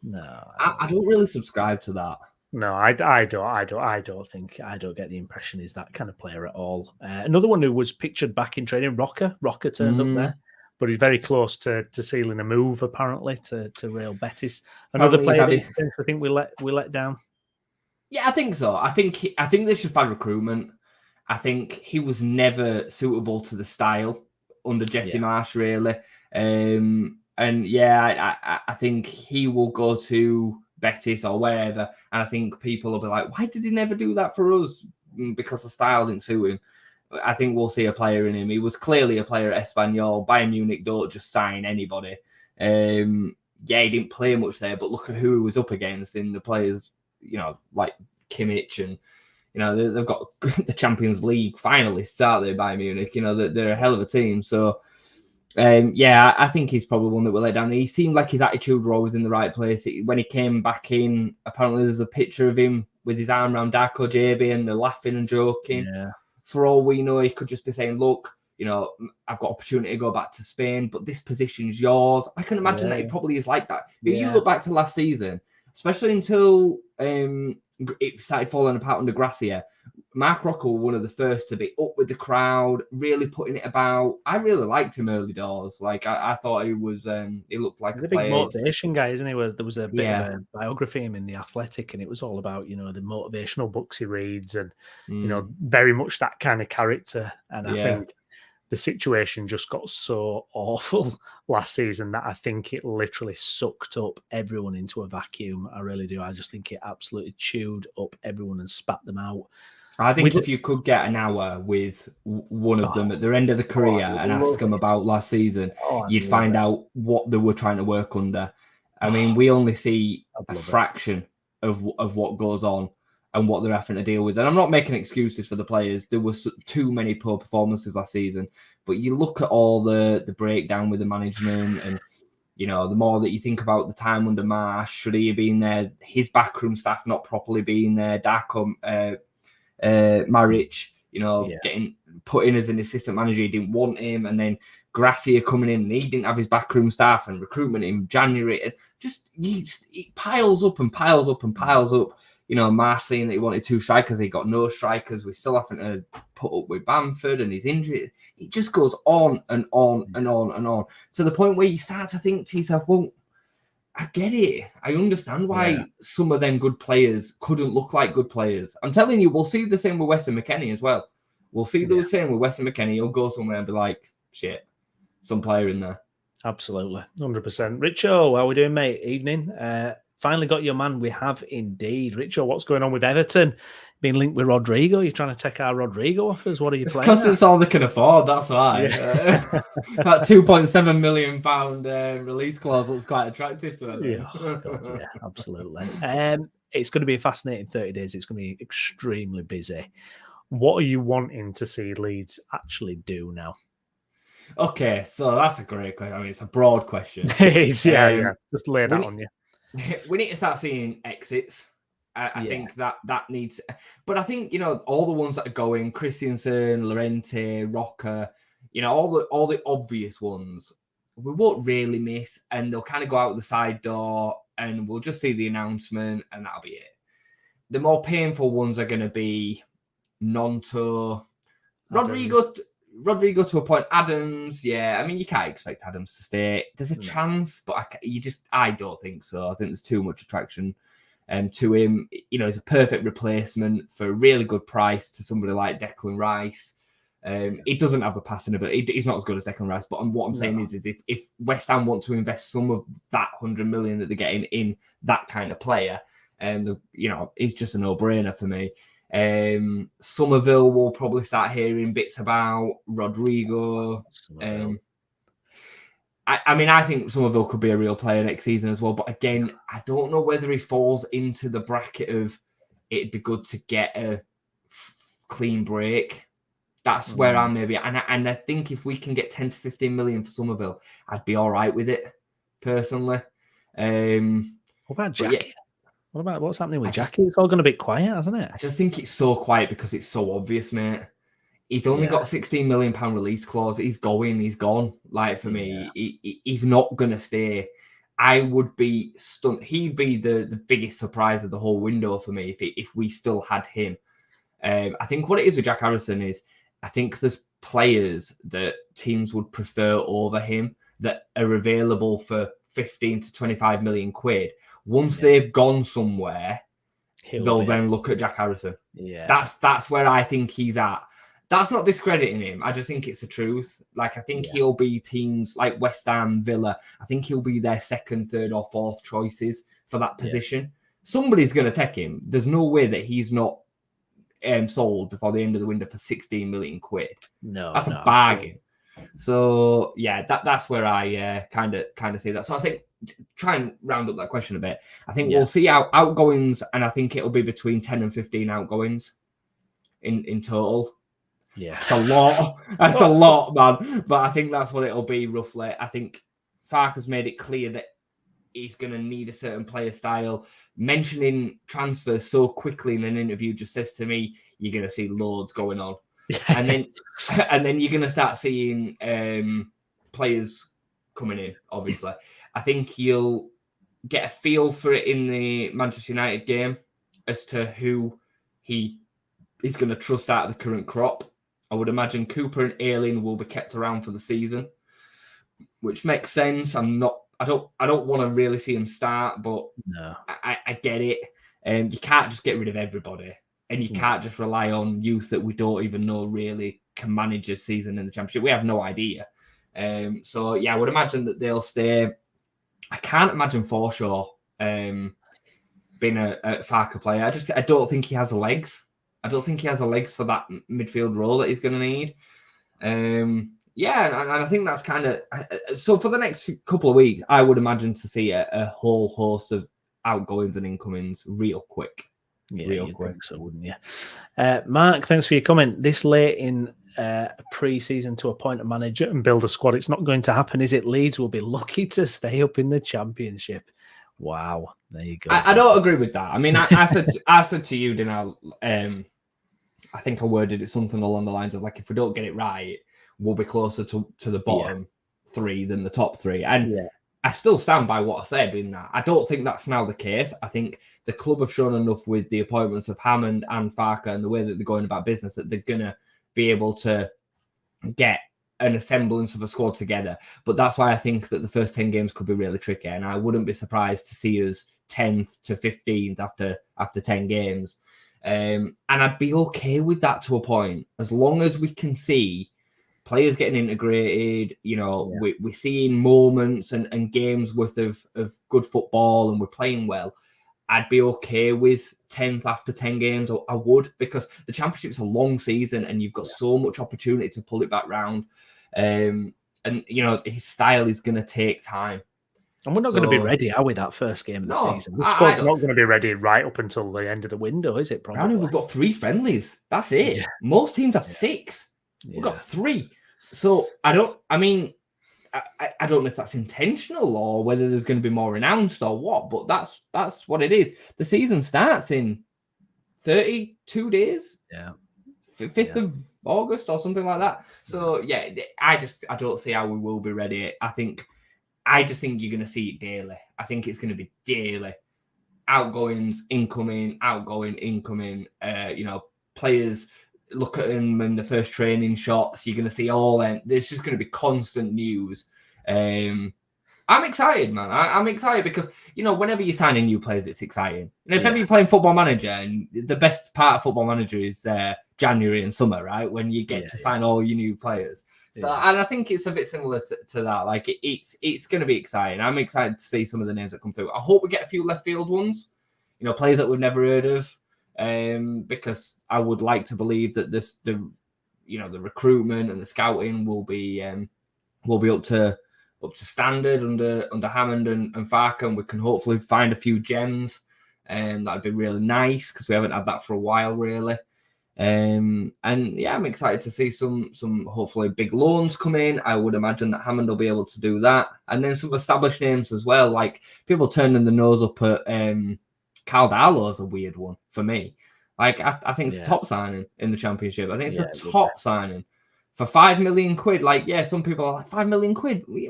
no, I don't really subscribe to that. No, I don't think. I don't get the impression he's that kind of player at all. Another one who was pictured back in training, Rocker turned up there, but he's very close to sealing a move apparently to Real Betis. Another player I think we let down. Yeah, I think so. I think this is bad recruitment. I think he was never suitable to the style under Jesse Marsh, really. I think he will go to Betis or wherever, and I think people will be like, why did he never do that for us? Because the style didn't suit him. I think we'll see a player in him. He was clearly a player at Espanyol. Bayern Munich don't just sign anybody. He didn't play much there, but look at who he was up against in the players, like Kimmich and they've got the Champions League finalists out there by Munich. They're a hell of a team. So I think he's probably one that will let down. He seemed like his attitude was always in the right place. When he came back in, apparently there's a picture of him with his arm around Darko JB and they're laughing and joking. Yeah. For all we know, he could just be saying, look, I've got opportunity to go back to Spain, but this position's yours. I can imagine that he probably is like that. If you look back to last season, especially until it started falling apart under Gracia, Mark Rocco was one of the first to be up with the crowd, really putting it about. I really liked him early doors. Like I thought he was. He looked like a big motivation guy, isn't he? Where there was a bit of a biography of him in The Athletic, and it was all about the motivational books he reads, and very much that kind of character. And I think the situation just got so awful last season that I think it literally sucked up everyone into a vacuum. I really do. I just think it absolutely chewed up everyone and spat them out. I think if you could get an hour with one of them at their end of the career and ask them about last season, you'd find out what they were trying to work under. I mean, we only see a fraction of what goes on and what they're having to deal with. And I'm not making excuses for the players. There were too many poor performances last season. But you look at all the breakdown with the management and, the more that you think about the time under Marsh, should he have been there? His backroom staff not properly being there. Darko Maric, getting put in as an assistant manager. He didn't want him. And then Gracia coming in and he didn't have his backroom staff and recruitment in January. And it piles up and piles up and piles up. Marsh saying that he wanted 2 strikers. He got no strikers. We're still having to put up with Bamford and his injury. It just goes on and on and on and on to the point where you start to think to yourself, well, I get it. I understand why some of them good players couldn't look like good players. I'm telling you, we'll see the same with Weston McKennie as well. We'll see the same with Weston McKennie. He'll go somewhere and be like, shit, some player in there. Absolutely. 100%. Richo, how are we doing, mate? Evening. Finally got your man. We have indeed. Richo, what's going on with Everton? Being linked with Rodrigo? You're trying to take our Rodrigo offers? What are you playing? Because it's all they can afford. That's why. That £2.7 million release clause looks quite attractive to it. Yeah, absolutely. It's going to be a fascinating 30 days. It's going to be extremely busy. What are you wanting to see Leeds actually do now? Okay, so that's a great question. I mean, it's a broad question. It is, yeah. Just lay that on you. We need to start seeing exits. I think that needs, but I think all the ones that are going, Christensen, Llorente, Rocker, all the obvious ones, we won't really miss, and they'll kind of go out the side door, and we'll just see the announcement, and that'll be it. The more painful ones are going to be Nonto, Rodrigo to appoint Adams. Yeah, I mean, you can't expect Adams to stay. There's a chance, but I don't think so. I think there's too much attraction to him. He's a perfect replacement for a really good price to somebody like Declan Rice. He doesn't have the passing ability. He's not as good as Declan Rice, but what I'm saying is if West Ham want to invest some of that 100 million that they're getting in that kind of player, it's just a no-brainer for me. Somerville will probably start hearing bits about Rodrigo. I think Somerville could be a real player next season as well. But again, I don't know whether he falls into the bracket of it'd be good to get a clean break. That's where I'm maybe. And I think if we can get 10 to 15 million for Somerville, I'd be all right with it, personally. What about Jackie? What's happening with Jackie? It's all going to be quiet, hasn't it? I just think it's so quiet because it's so obvious, mate. He's only got £16 million release clause. He's gone. Like, for me, he's not going to stay. I would be stunned. He'd be the biggest surprise of the whole window for me if we still had him. I think what it is with Jack Harrison is I think there's players that teams would prefer over him that are available for 15 to 25 million quid. Once they've gone somewhere, they'll then look at Jack Harrison. Yeah, that's where I think he's at. That's not discrediting him. I just think it's the truth. Like, I think he'll be teams like West Ham, Villa. I think he'll be their second, third, or fourth choices for that position. Yeah. Somebody's going to take him. There's no way that he's not sold before the end of the window for 16 million quid. No, that's a bargain. So yeah, that's where I kind of see that. So I think try and round up that question a bit. I think we'll see outgoings, and I think it'll be between 10 and 15 outgoings in total. Yeah. That's a lot. That's a lot, man. But I think that's what it'll be roughly. I think Farke's made it clear that he's going to need a certain player style. Mentioning transfers so quickly in an interview just says to me, you're going to see loads going on. And then you're going to start seeing players coming in, obviously. I think you'll get a feel for it in the Manchester United game as to who he is going to trust out of the current crop. I would imagine Cooper and Ayling will be kept around for the season, which makes sense. I don't want to really see him start, but no. I get it. You can't just get rid of everybody, and you can't just rely on youth that we don't even know really can manage a season in the Championship. We have no idea. So yeah, I would imagine that they'll stay. I can't imagine Forshaw being a Farke player. I don't think he has the legs. I don't think he has the legs for that midfield role that he's going to need. Yeah, and I think that's kind of... So for the next couple of weeks, I would imagine to see a whole host of outgoings and incomings real quick. Yeah, real quick. Think so, wouldn't you? Mark, thanks for your comment. This late in pre-season to appoint a manager and build a squad, it's not going to happen, is it? Leeds will be lucky to stay up in the Championship. Wow, there you go. I don't agree with that. I mean, I said to you, didn't I? I think I worded it something along the lines of like, if we don't get it right, we'll be closer to the bottom three than the top three. And I still stand by what I said in that. I don't think that's now the case. I think the club have shown enough with the appointments of Hammond and Farke and the way that they're going about business that they're going to be able to get an semblance of a squad together. But that's why I think that the first 10 games could be really tricky. And I wouldn't be surprised to see us 10th to 15th after 10 games. And I'd be okay with that to a point, as long as we can see players getting integrated. You know, we're seeing moments and games worth of good football and we're playing well. I'd be okay with 10th after 10 games. I would, because the Championship's a long season and you've got so much opportunity to pull it back round. And, you know, his style is going to take time. And we're not going to be ready, are we, that first game of the season? The squad's not going to be ready right up until the end of the window, is it? Probably. We've got 3 friendlies. That's it. Yeah. Most teams have 6. We've got 3. So I don't know if that's intentional or whether there's going to be more announced or what, but that's what it is. The season starts in 32 days. Yeah. 5th of August or something like that. So yeah, I don't see how we will be ready. I just think you're going to see it daily. I think it's going to be daily. Outgoings, incoming, outgoing, incoming. You know, players look at them in the first training shots. You're going to see all them. There's just going to be constant news. I'm excited, man. I'm excited because, you know, whenever you're signing new players, it's exciting. And if ever you're playing Football Manager, and the best part of Football Manager is January and summer, right? When you get to sign all your new players. So, and I think it's a bit similar to that. Like, it's going to be exciting. I'm excited to see some of the names that come through. I hope we get a few left field ones, you know, players that we've never heard of, because I would like to believe that the recruitment and the scouting will be up to standard under Hammond and Farke, and we can hopefully find a few gems, and that'd be really nice because we haven't had that for a while, really. And yeah, I'm excited to see some hopefully big loans come in. I would imagine that Hammond will be able to do that, and then some established names as well. Like, people turning the nose up at Carl Darlow's a weird one for me. Like, I think it's a top signing in the Championship. I think it's a top signing for £5 million. Like, yeah, some people are like, £5 million.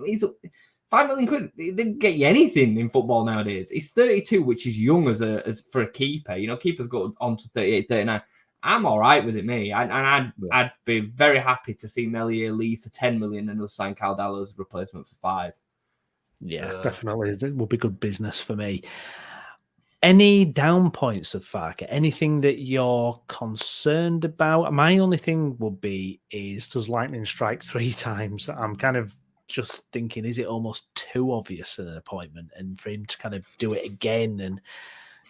He's £5 million. They didn't get you anything in football nowadays. He's 32, which is young as for a keeper. You know, keepers go on to 38, 39. I'm all right with it, me. I'd be very happy to see Melier leave for 10 million and us sign Caldallo as a replacement for 5. Yeah, definitely. It will be good business for me. Any down points of Farke? Anything that you're concerned about? My only thing would be is, does lightning strike 3 times? I'm kind of just thinking, is it almost too obvious an appointment, and for him to kind of do it again and,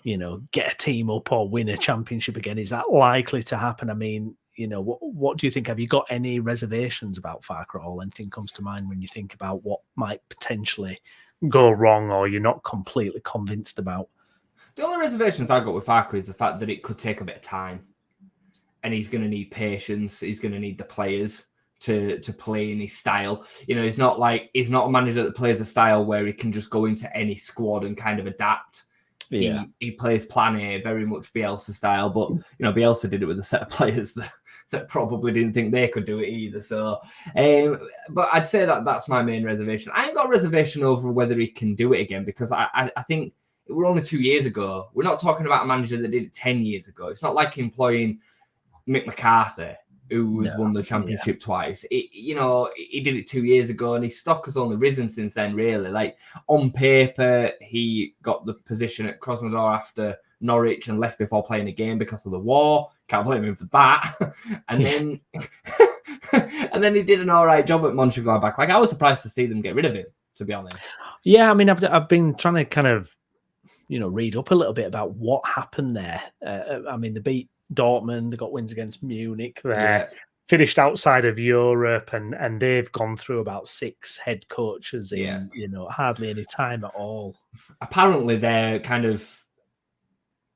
you know, get a team up or win a championship again, is that likely to happen? I mean, you know, what do you think? Have you got any reservations about Farke at all? Anything comes to mind when you think about what might potentially go wrong or you're not completely convinced about? The only reservations I've got with Farke is the fact that it could take a bit of time. and he's going to need patience. He's going to need the players to play in his style. You know, he's not a manager that plays a style where he can just go into any squad and kind of adapt. Yeah. He plays plan A, very much Bielsa style, but you know, Bielsa did it with a set of players that probably didn't think they could do it either. So, but I'd say that's my main reservation. I ain't got a reservation over whether he can do it again, because I think we're only 2 years ago. We're not talking about a manager that did it 10 years ago. It's not like employing Mick McCarthy, who has won the championship twice. He did it 2 years ago, and his stock has only risen since then, really. Like, on paper, he got the position at Krasnodar after Norwich and left before playing a game because of the war. Can't blame him for that. And then and then he did an all right job at Mönchengladbach. Like, I was surprised to see them get rid of him, to be honest. Yeah, I mean, I've been trying to kind of, read up a little bit about what happened there. I mean, they beat Dortmund, they got wins against Munich there, finished outside of Europe, and they've gone through about 6 head coaches in, hardly any time at all. Apparently, their kind of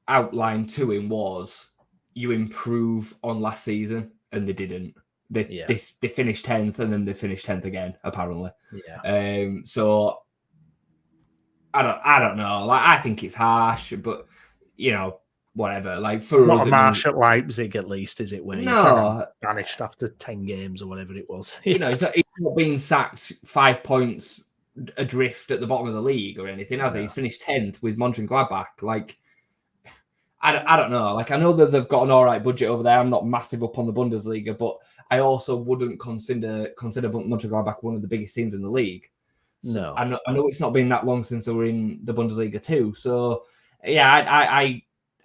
outline to him was, you improve on last season, and they didn't. They finished 10th, and then they finished 10th again, apparently. Yeah. So I don't know. Like, I think it's harsh, but whatever. Like, for not us, a marsh at Leipzig, at least, is it? Where no, you kind of vanished after 10 games or whatever it was. He's not being sacked 5 points adrift at the bottom of the league or anything, has he? He's finished 10th with Mönchengladbach. Like, I don't know. Like, I know that they've got an all right budget over there. I'm not massive up on the Bundesliga, but I also wouldn't consider Mönchengladbach one of the biggest teams in the league. So no, I know it's not been that long since they were in the Bundesliga too. So yeah,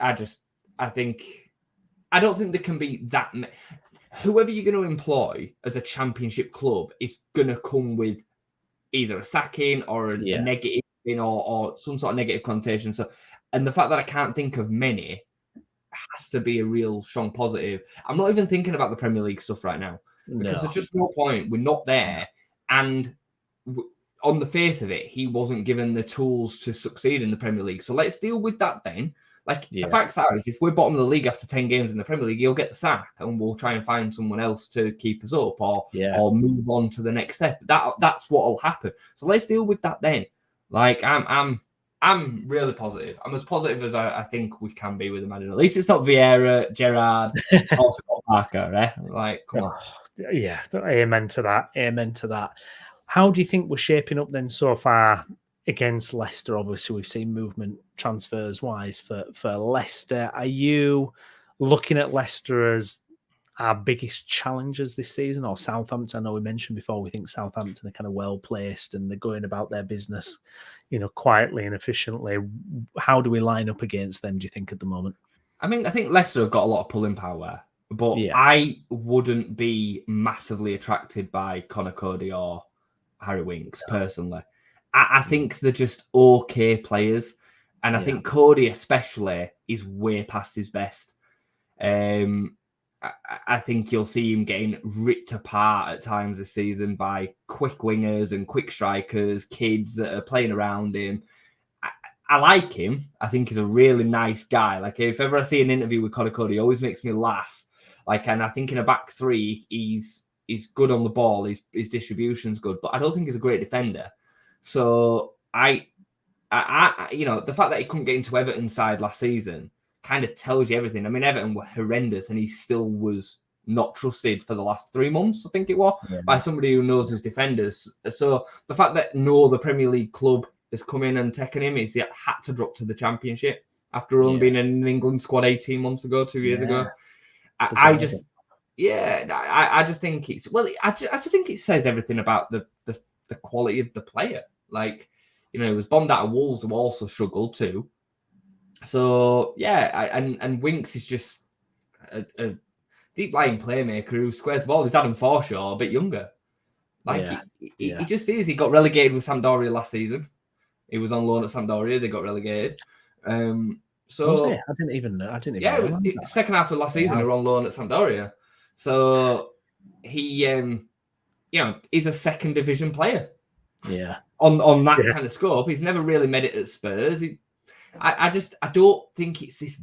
I don't think there can be that. Whoever you're going to employ as a championship club is going to come with either a sacking or a negative, or some sort of negative connotation. So, and the fact that I can't think of many has to be a real strong positive. I'm not even thinking about the Premier League stuff right now, because there's just no point. We're not there, and on the face of it, he wasn't given the tools to succeed in the Premier League. So let's deal with that then. Like, the facts are, is if we're bottom of the league after 10 games in the Premier League, he'll get the sack, and we'll try and find someone else to keep us up, or move on to the next step. That's what'll happen. So let's deal with that then. Like, I'm really positive. I'm as positive as I think we can be with the manager. At least it's not Vieira, Gerrard, or Scott Parker, right? Like, come on. Yeah, amen to that. Amen to that. How do you think we're shaping up then so far against Leicester? Obviously, we've seen movement transfers-wise for Leicester. Are you looking at Leicester as our biggest challengers this season, or Southampton? I know we mentioned before we think Southampton are kind of well-placed and they're going about their business, quietly and efficiently. How do we line up against them, do you think, at the moment? I mean, I think Leicester have got a lot of pulling power, but I wouldn't be massively attracted by Conor Cody or Harry Winks, personally. I think they're just okay players. And I think Cody especially is way past his best. I think you'll see him getting ripped apart at times this season by quick wingers and quick strikers, kids that are playing around him. I like him. I think he's a really nice guy. Like, if ever I see an interview with Conor Cody, it always makes me laugh. Like, and I think in a back three, he's good on the ball. His distribution's good, but I don't think he's a great defender. So I the fact that he couldn't get into Everton's side last season kind of tells you everything. I mean, Everton were horrendous, and he still was not trusted for the last 3 months, I think it was, by somebody who knows his defenders. So the fact that the Premier League club has come in and taken him, is he had to drop to the Championship after only being in an England squad 18 months ago, 2 years ago. I just think it's I just think it says everything about the quality of the player. Like, he was bombed out of Wolves, who also struggled too. So and Winks is just a deep lying playmaker who squares the ball. He's Adam Forshaw, a bit younger. Like, he just is. He got relegated with Sampdoria last season. He was on loan at Sampdoria. They got relegated. So I didn't even know. The second half of last season, they were on loan at Sampdoria. So he, he's a second division player. Yeah. On that kind of scope, he's never really made it at Spurs. I don't think it's this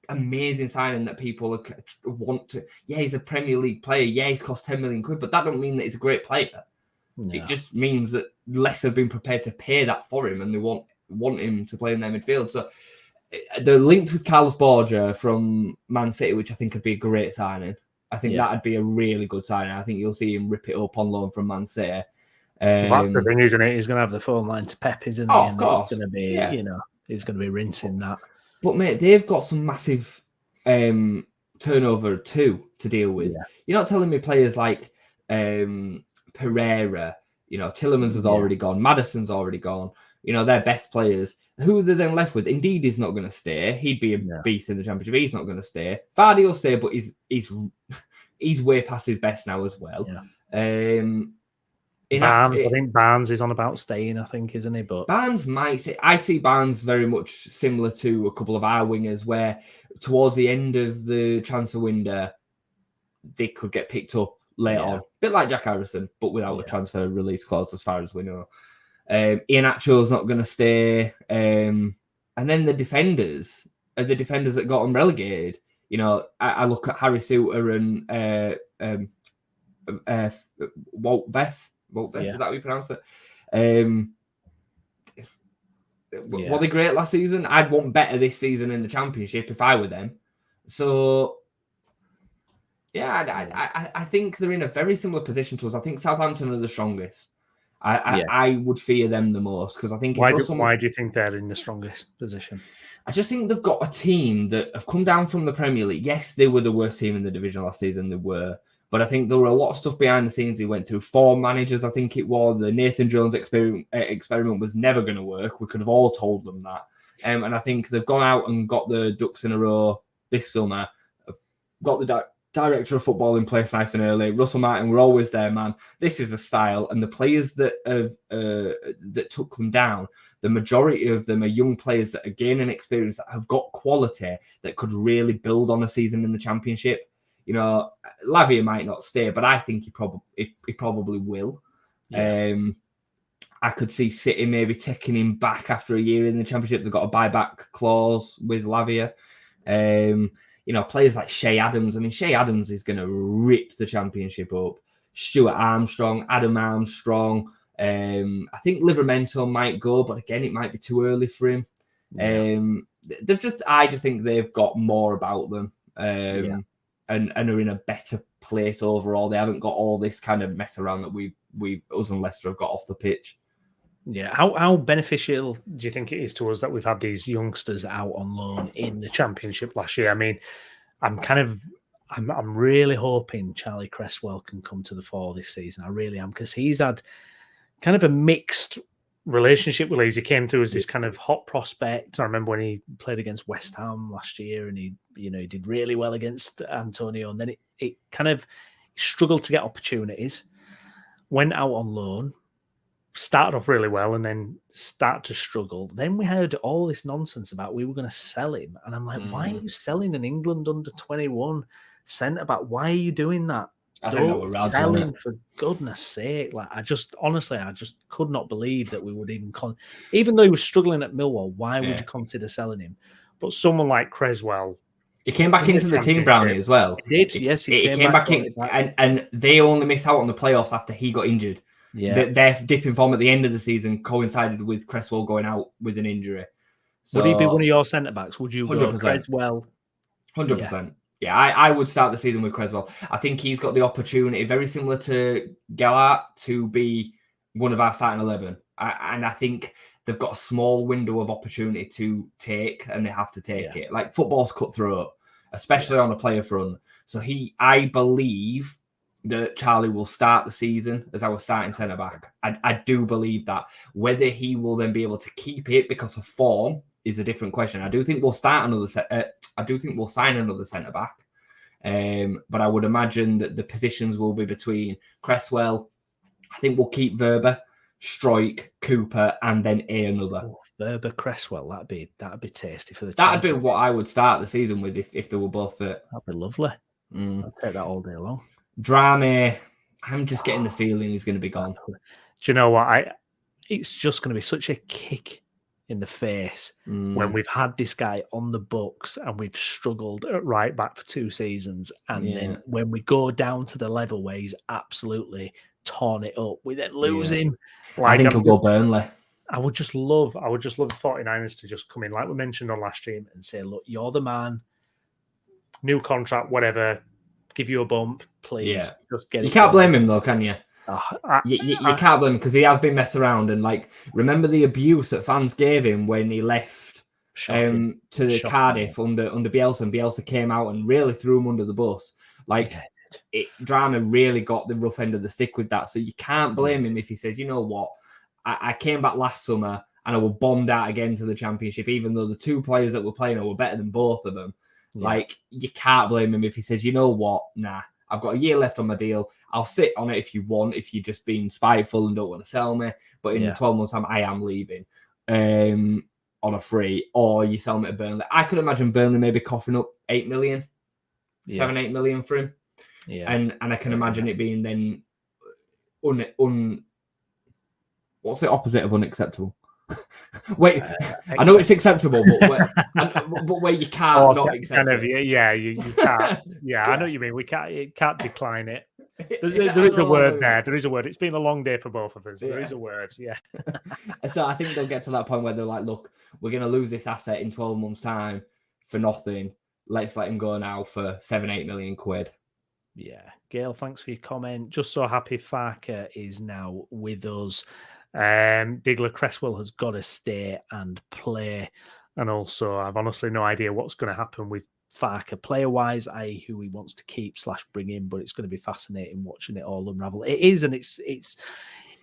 amazing signing that people want to. Yeah, he's a Premier League player. Yeah, he's cost 10 million quid, but that don't mean that he's a great player. No. It just means that Leicester have been prepared to pay that for him, and they want him to play in their midfield. So they're linked with Carlos Borja from Man City, which I think would be a great signing. I think that'd be a really good signing. I think you'll see him rip it up on loan from Man City. That's the thing, isn't it? He's going to have the phone line to Pep, isn't he? Oh, of course. He's going to be, he's going to be rinsing that. But mate, they've got some massive turnover too to deal with. Yeah. You're not telling me players like Pereira, Tillemans has already gone, Maddison's already gone. Their best players. Who are they then left with? Indeed, he's not going to stay. He'd be a beast in the Championship. He's not going to stay. Vardy will stay, but he's way past his best now as well. Yeah. Barnes, I think Barnes is on about staying, I think, isn't he? But Barnes I see Barnes very much similar to a couple of our wingers, where towards the end of the transfer window, they could get picked up later on. A bit like Jack Harrison, but without a transfer release clause, as far as we know. Iheanacho's not going to stay. And then the defenders that got them relegated. I look at Harry Suter and Walt Vess. Is that how you pronounce it? Were they great last season? I'd want better this season in the Championship if I were them. So, I think they're in a very similar position to us. I think Southampton are the strongest. I would fear them the most, because I think... Why do you think they're in the strongest position? I just think they've got a team that have come down from the Premier League. Yes, they were the worst team in the division last season. They were. But I think there were a lot of stuff behind the scenes they went through. 4 managers, I think it was. The Nathan Jones experiment was never going to work. We could have all told them that. And I think they've gone out and got the ducks in a row this summer. Got the director of football in place nice and early. Russell Martin, we're always there, man. This is a style. And the players that that took them down, the majority of them are young players that are gaining experience, that have got quality, that could really build on a season in the Championship. Lavia might not stay, but I think he probably will. Yeah. I could see City maybe taking him back after a year in the Championship. They've got a buyback clause with Lavia. Players like Shea Adams. I mean, Shea Adams is going to rip the Championship up. Stuart Armstrong, Adam Armstrong. I think Livramento might go, but again, it might be too early for him. Yeah. I just think they've got more about them. And are in a better place overall. They haven't got all this kind of mess around that us and Leicester have got off the pitch. Yeah. How beneficial do you think it is to us that we've had these youngsters out on loan in the Championship last year? I mean, I'm really hoping Charlie Cresswell can come to the fore this season. I really am, because he's had kind of a mixed relationship with Leeds. He came through as this kind of hot prospect. I remember when he played against West Ham last year, and he did really well against Antonio, and then it kind of struggled to get opportunities. Went out on loan, started off really well, and then started to struggle. Then we heard all this nonsense about we were going to sell him, and I'm like, why are you selling an England under 21 centre back? Why are you doing that? Don't sell him, for goodness sake. Like, I just could not believe that we would even even though he was struggling at Millwall, why would you consider selling him? But someone like Cresswell, he came back into the team, Brownie, as well. He did, yes. He came back in, and they only missed out on the playoffs after he got injured. Yeah, their dipping form at the end of the season coincided with Cresswell going out with an injury. So, would he be one of your centre backs? Would you 100%. Go Cresswell? 100%. Yeah, I would start the season with Cresswell. I think he's got the opportunity, very similar to Gellert, to be one of our starting 11. And I think they've got a small window of opportunity to take, and they have to take it. Like, football's cutthroat, especially on a player front. So I believe that Charlie will start the season as our starting centre-back. I do believe that. Whether he will then be able to keep it because of form is a different question. I do think we'll sign another centre back, but I would imagine that the positions will be between Cresswell. I think we'll keep Verba, Struijk, Cooper, and then another. Oh, Verba, Cresswell. That'd be tasty for the. That'd be what I would start the season with if they were both fit. That'd be lovely. I'd take that all day long. Drame, I'm just getting the feeling he's going to be gone. Do you know what? It's just going to be such a kick in the face when we've had this guy on the books and we've struggled at right back for 2 seasons. And then when we go down to the level where he's absolutely torn it up, we then lose him. Like, I think he'll go Burnley. I would just love the 49ers to just come in, like we mentioned on last stream, and say, look, you're the man, new contract, whatever, give you a bump, please. Just get it. You can't blame him though, can you? You can't blame him because he has been messed around, and like remember the abuse that fans gave him when he left to Cardiff under Bielsa, and Bielsa came out and really threw him under the bus. Like Drama really got the rough end of the stick with that, so you can't blame him if he says, you know what, I came back last summer and I was bombed out again to the Championship, even though the 2 players that were playing were better than both of them. Like, you can't blame him if he says, you know what, nah, I've got a year left on my deal. I'll sit on it if you want, if you're just being spiteful and don't want to sell me. But in 12 months' time, I am leaving on a free, or you sell me to Burnley. I could imagine Burnley maybe coughing up 8 million, 7-8 million for him. Yeah. And I can imagine it being then what's the opposite of unacceptable? Wait, I know it's acceptable, but where you can't not accept it. You can't. I know what you mean. You can't decline it. There is a word there. There is a word. It's been a long day for both of us. There is a word. Yeah. So I think they'll get to that point where they're like, look, we're going to lose this asset in 12 months' time for nothing. Let's let him go now for 7-8 million quid. Yeah. Gail, thanks for your comment. Just so happy Farke is now with us. Digler Cresswell has got to stay and play. And also, I've honestly no idea what's going to happen with Farke player-wise, i.e. who he wants to keep / bring in, but it's going to be fascinating watching it all unravel. It is, and it's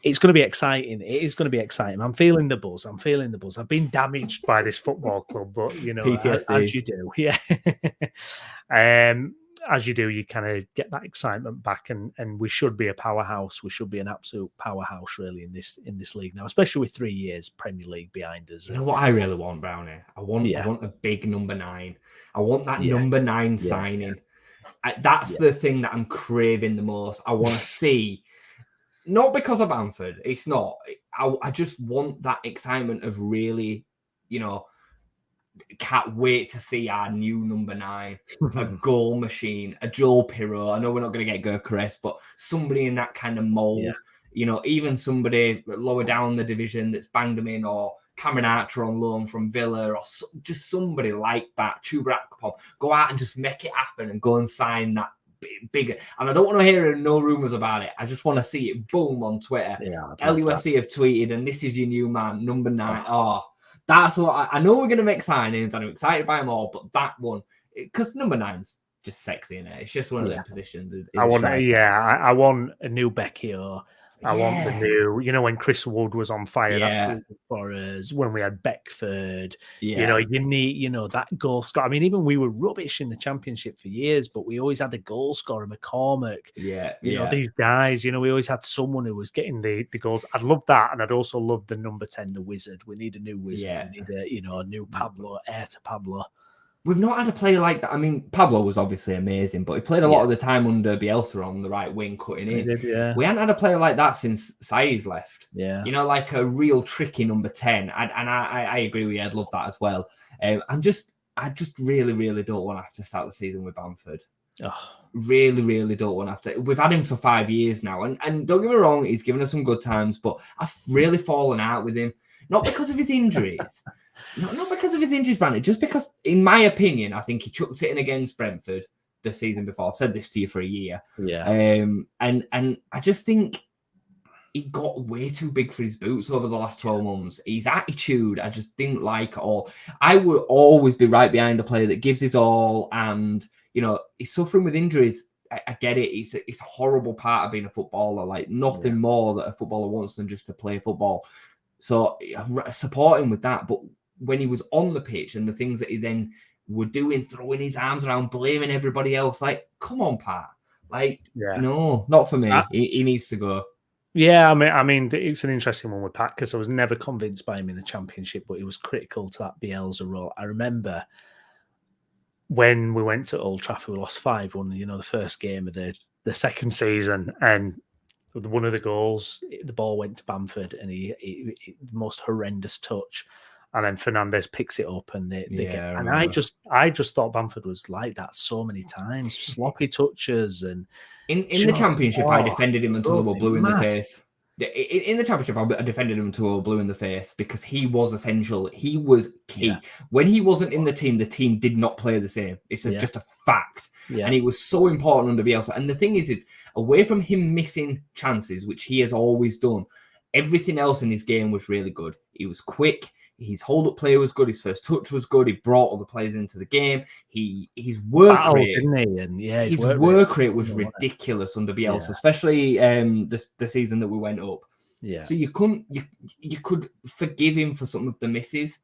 going to be exciting. It is going to be exciting. I'm feeling the buzz. I've been damaged by this football club, but, you know, as you do. Yeah. As you do, you kind of get that excitement back, and we should be a powerhouse. We should be an absolute powerhouse, really, in this league now, especially with 3 years Premier League behind us. You know what I really want, Brownie? I want a big number 9. I want that number 9 signing. That's the thing that I'm craving the most. I want to see, not because of Bamford. It's not. I just want that excitement of really, you know, can't wait to see our new number 9, a goal machine, a Joel Pirro. I know we're not going to get Gyökeres, but somebody in that kind of mold. Yeah. You know, even somebody lower down the division that's banged them in, or Cameron Archer on loan from Villa, or just somebody like that. Chuba Akpom, go out and just make it happen and go and sign that bigger. And I don't want to hear no rumours about it. I just want to see it boom on Twitter. Yeah, LUFC have tweeted, and this is your new man, number 9. That's what I know. We're going to make signings, and I'm excited by them all. But that one, because number 9's just sexy in it. It's just one of their positions. I want a new Becchio. I want the new, you know, when Chris Wood was on fire, that's for us. When we had Beckford, you know, you need, you know, that goal scorer. I mean, even we were rubbish in the Championship for years, but we always had a goal scorer, McCormack. You know, these guys, you know, we always had someone who was getting the goals. I'd love that, and I'd also love the number 10, the Wizard. We need a new Wizard. We need a new Pablo, heir to Pablo. We've not had a player like that. I mean, Pablo was obviously amazing, but he played a lot of the time under Bielsa on the right wing, cutting in. We hadn't had a player like that since Saiz left. You know, like a real tricky number 10. And I agree with you. I'd love that as well. I just really, really don't want to have to start the season with Bamford. Really, really don't want to have to. We've had him for 5 years now. And don't get me wrong, he's given us some good times, but I've really fallen out with him. Not because of his injuries. Not because of his injuries, Brandon. Just because, in my opinion, I think he chucked it in against Brentford the season before. I've said this to you for a year. And I just think he got way too big for his boots over the last 12 months. His attitude, I just didn't like at all. I will always be right behind a player that gives his all, and, you know, he's suffering with injuries. I get it. It's a horrible part of being a footballer. Like, nothing more that a footballer wants than just to play football. So I support him with that. But when he was on the pitch and the things that he then were doing, throwing his arms around, blaming everybody else, like, come on, Pat. Like, no, not for me. He needs to go. Yeah, I mean, it's an interesting one with Pat, because I was never convinced by him in the Championship, but he was critical to that Bielsa role. I remember when we went to Old Trafford, we lost 5-1, you know, the first game of the second season, and one of the goals, the ball went to Bamford, and he the most horrendous touch. and then Fernandes picks it up, and they get. And I just thought Bamford was like that so many times, sloppy touches, and in the Championship, I defended him until they were blue in the face. In the Championship, I defended him until they were blue in the face because he was essential. He was key. Yeah. When he wasn't in the team did not play the same. It's just a fact. Yeah. And he was so important under Bielsa. And the thing is away from him missing chances, which he has always done, everything else in his game was really good. He was quick. His hold-up play was good. His first touch was good. He brought other players into the game. His work rate, his work rate was ridiculous under Bielsa, especially the season that we went up. Yeah. So you could forgive him for some of the misses.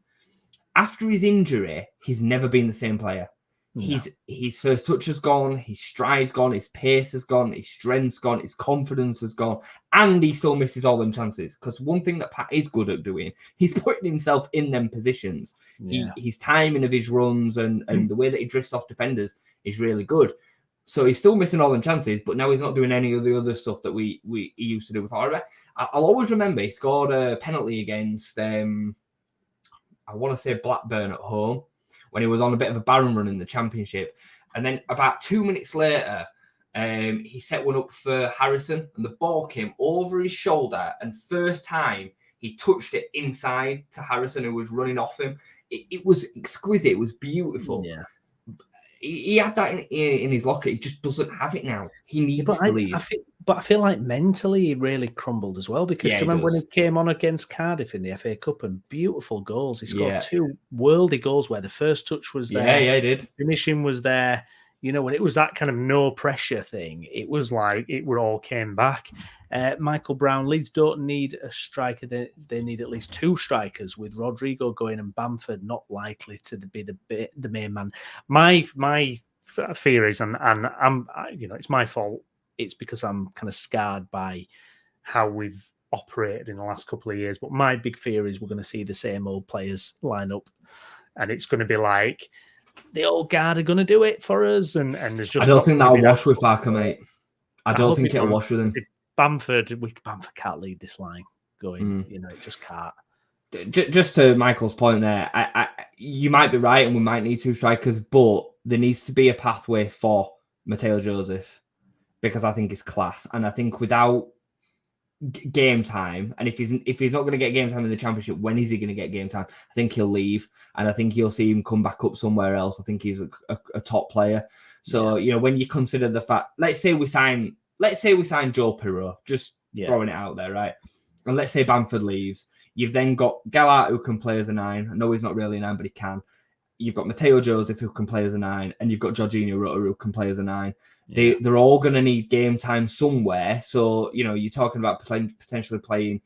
After his injury, he's never been the same player. No. His first touch has gone, his stride's gone, his pace has gone, his strength's gone, his confidence has gone, and he still misses all them chances. Because one thing that Pat is good at doing, he's putting himself in them positions. Yeah. His timing of his runs and the way that he drifts off defenders is really good. So he's still missing all them chances, but now he's not doing any of the other stuff that he used to do before. I'll always remember he scored a penalty against, I want to say Blackburn at home, when he was on a bit of a barren run in the Championship. And then about 2 minutes later, he set one up for Harrison, and the ball came over his shoulder, and first time he touched it inside to Harrison, who was running off him. It was exquisite. It was beautiful. Yeah. He had that in his locker. He just doesn't have it now. He needs to leave. I feel like mentally he really crumbled as well, because do you remember when he came on against Cardiff in the FA Cup, and beautiful goals? He scored 2 worldy goals where the first touch was there. Yeah, he did. Finishing was there. You know, when it was that kind of no pressure thing, it was like it all came back. Michael Browne, Leeds don't need a striker. They need at least 2 strikers, with Rodrigo going and Bamford not likely to be the main man. My fear is, and I'm, it's my fault. It's because I'm kind of scarred by how we've operated in the last couple of years. But my big fear is we're going to see the same old players line up, and it's going to be like the old guard are going to do it for us. And there's just, I don't think that'll wash with Farke, mate. I don't think it'll wash with him. Bamford can't lead this line going. It just can't. Just to Michael's point there, you might be right, and we might need 2 strikers, but there needs to be a pathway for Mateo Joseph, because I think it's class. And I think without game time, and if he's not going to get game time in the Championship, when is he going to get game time? I think he'll leave, and I think you'll see him come back up somewhere else. I think he's a top player. So when you consider the fact, let's say we sign Joe Pirro, just throwing it out there, right? And let's say Bamford leaves, you've then got Gallart, who can play as a 9. I know he's not really a 9, but he can. You've got Mateo Joseph, who can play as a 9, and you've got Jorginho Rutter, who can play as a 9. They're all going to need game time somewhere. So, you're talking about potentially playing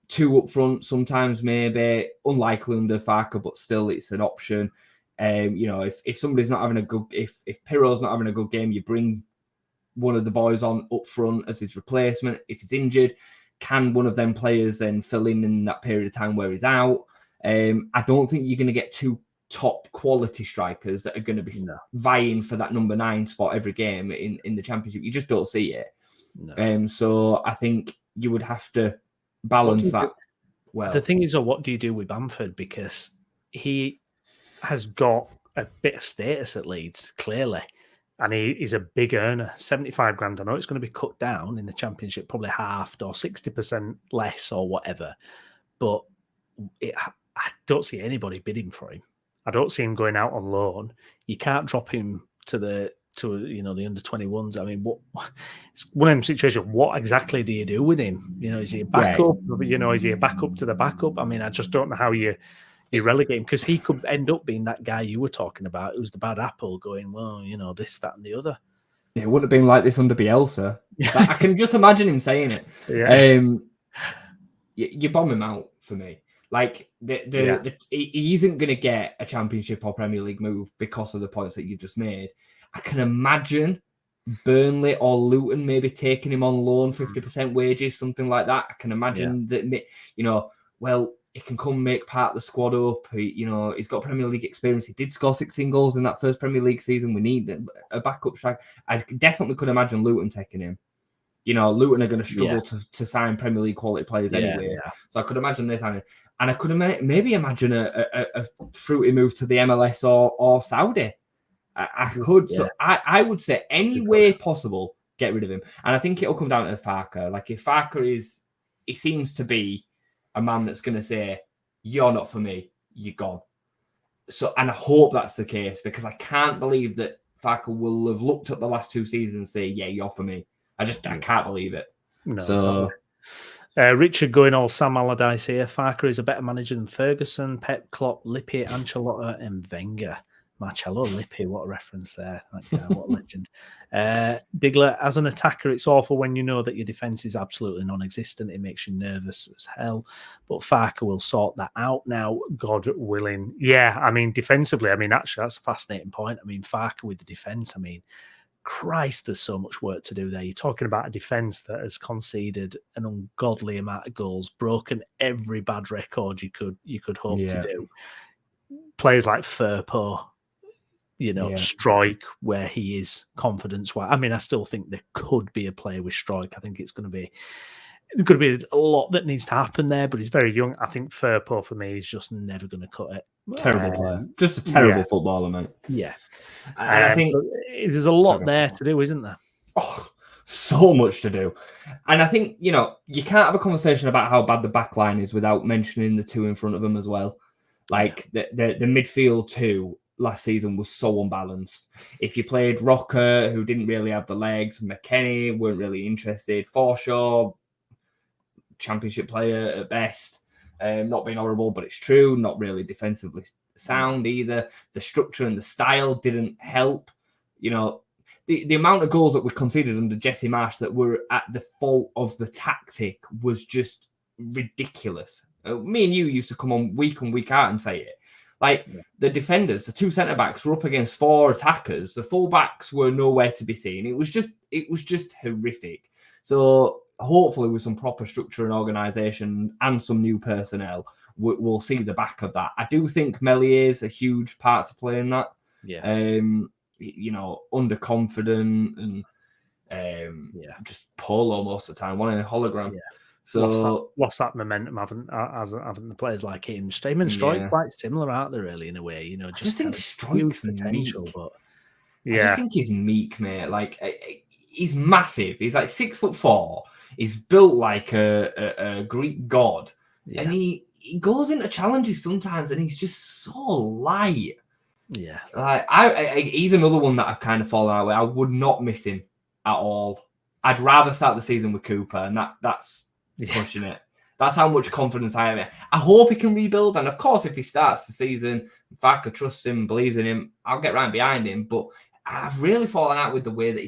2 up front, sometimes maybe, unlikely under Farke, but still it's an option. If somebody's not having a good, if Pirro's not having a good game, you bring one of the boys on up front as his replacement. If he's injured, can one of them players then fill in that period of time where he's out? I don't think you're going to get 2 top quality strikers that are going to be vying for that number 9 spot every game in the Championship. You just don't see it. No. So I think you would have to balance that well. The thing is, what do you do with Bamford? Because he has got a bit of status at Leeds, clearly. And he's a big earner, 75 grand. I know it's going to be cut down in the Championship, probably halved or 60% less or whatever. But I don't see anybody bidding for him. I don't see him going out on loan. You can't drop him to the under 21s. I mean, it's one of them situations. What exactly do you do with him? Is he a backup? Right. Is he a backup to the backup? I mean, I just don't know how you relegate him, because he could end up being that guy you were talking about. It was the bad apple going, well, this, that, and the other. It would have been like this under Bielsa. I can just imagine him saying it. Yeah. You bomb him out for me. Like he isn't going to get a Championship or Premier League move because of the points that you just made. I can imagine Burnley or Luton maybe taking him on loan, 50% wages, something like that. I can imagine that, he can come make part of the squad up. He's got Premier League experience. He did score 16 goals in that first Premier League season. We need a backup striker. I definitely could imagine Luton taking him. Luton are going to struggle to sign Premier League quality players anyway. Yeah. So I could imagine this signing. And I could maybe imagine a fruity move to the MLS or Saudi. I could. So I would say any way possible, get rid of him. And I think it'll come down to Farke. Like if Farke he seems to be a man that's going to say, you're not for me, you're gone. So, and I hope that's the case because I can't believe that Farke will have looked at the last 2 seasons and say, yeah, you're for me. I can't believe it. No, so. Richard going all Sam Allardyce here. Farke is a better manager than Ferguson, Pep, Klopp, Lippi, Ancelotti, and Wenger. Marcello Lippi, what a reference there. That guy, what a legend. Diggler, as an attacker, it's awful when you know that your defence is absolutely non-existent. It makes you nervous as hell. But Farke will sort that out now, God willing. Yeah, I mean, defensively, actually, that's a fascinating point. Farke with the defence, Christ, there's so much work to do there. You're talking about a defence that has conceded an ungodly amount of goals, broken every bad record you could hope to do. Players like Firpo, Strike, where he is confidence-wise. I still think there could be a player with Strike. I think it's going to be a lot that needs to happen there, but he's very young. I think Firpo, for me, is just never going to cut it. Terrible player. Just a terrible footballer, mate. Yeah. And I think there's a lot there to do, isn't there? Oh, so much to do. And I think, you can't have a conversation about how bad the back line is without mentioning the 2 in front of them as well. Like the midfield 2 last season was so unbalanced. If you played Rocker, who didn't really have the legs, McKennie weren't really interested, Forshaw, championship player at best, not being horrible, but it's true, not really defensively sound either. The structure and the style didn't help. The amount of goals that were conceded under Jesse Marsh that were at the fault of the tactic was just ridiculous. Me and you used to come on week and week out and say it. The defenders, the 2 centre-backs were up against 4 attackers. The full-backs were nowhere to be seen. It was just horrific. So hopefully with some proper structure and organisation and some new personnel, we'll see the back of that. I do think Mellier's a huge part to play in that. Yeah. Underconfident and just polo most of the time, wanting a hologram. Yeah. So lost that momentum, haven't the players like him? Stream and Strike quite similar, aren't they? Really, in a way, I just think Strike's potential, meek. But I just think he's meek, mate. Like he's massive. He's like 6'4". He's built like a Greek god, and he goes into challenges sometimes, and he's just so light. Yeah, like he's another one that I've kind of fallen out with. I would not miss him at all. I'd rather start the season with Cooper, and that's pushing it. That's how much confidence I have in. I hope he can rebuild, and of course, if he starts the season, Farke trusts him, believes in him, I'll get right behind him. But I've really fallen out with the way that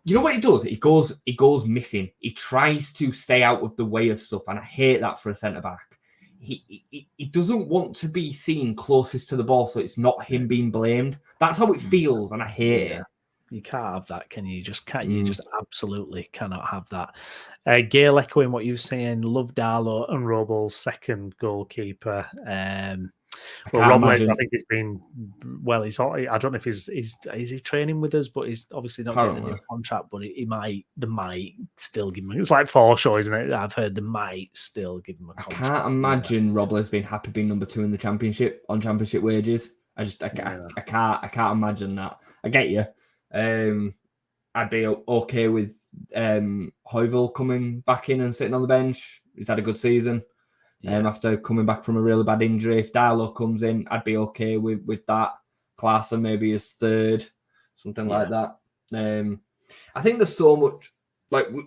you know what he does? He goes missing. He tries to stay out of the way of stuff, and I hate that for a centre back. He doesn't want to be seen closest to the ball, so it's not him being blamed. That's how it feels, and I hate it. You can't have that, can you? You just can't. You just absolutely cannot have that. Gail echoing what you're saying. Love Darlow and Robles second goalkeeper. Robles, I think it's been well. I don't know if is he training with us, but he's obviously not getting a new contract. But they might still give him. It's like Forshaw, isn't it? I've heard they might still give him a contract. I can't imagine Robles being happy being number 2 in the championship on championship wages. I can't imagine that. I get you. I'd be okay with Hoyville coming back in and sitting on the bench. He's had a good season. After coming back from a really bad injury. If Darlow comes in, I'd be okay with that. Klaassen maybe is third, something like that. I think there's so much,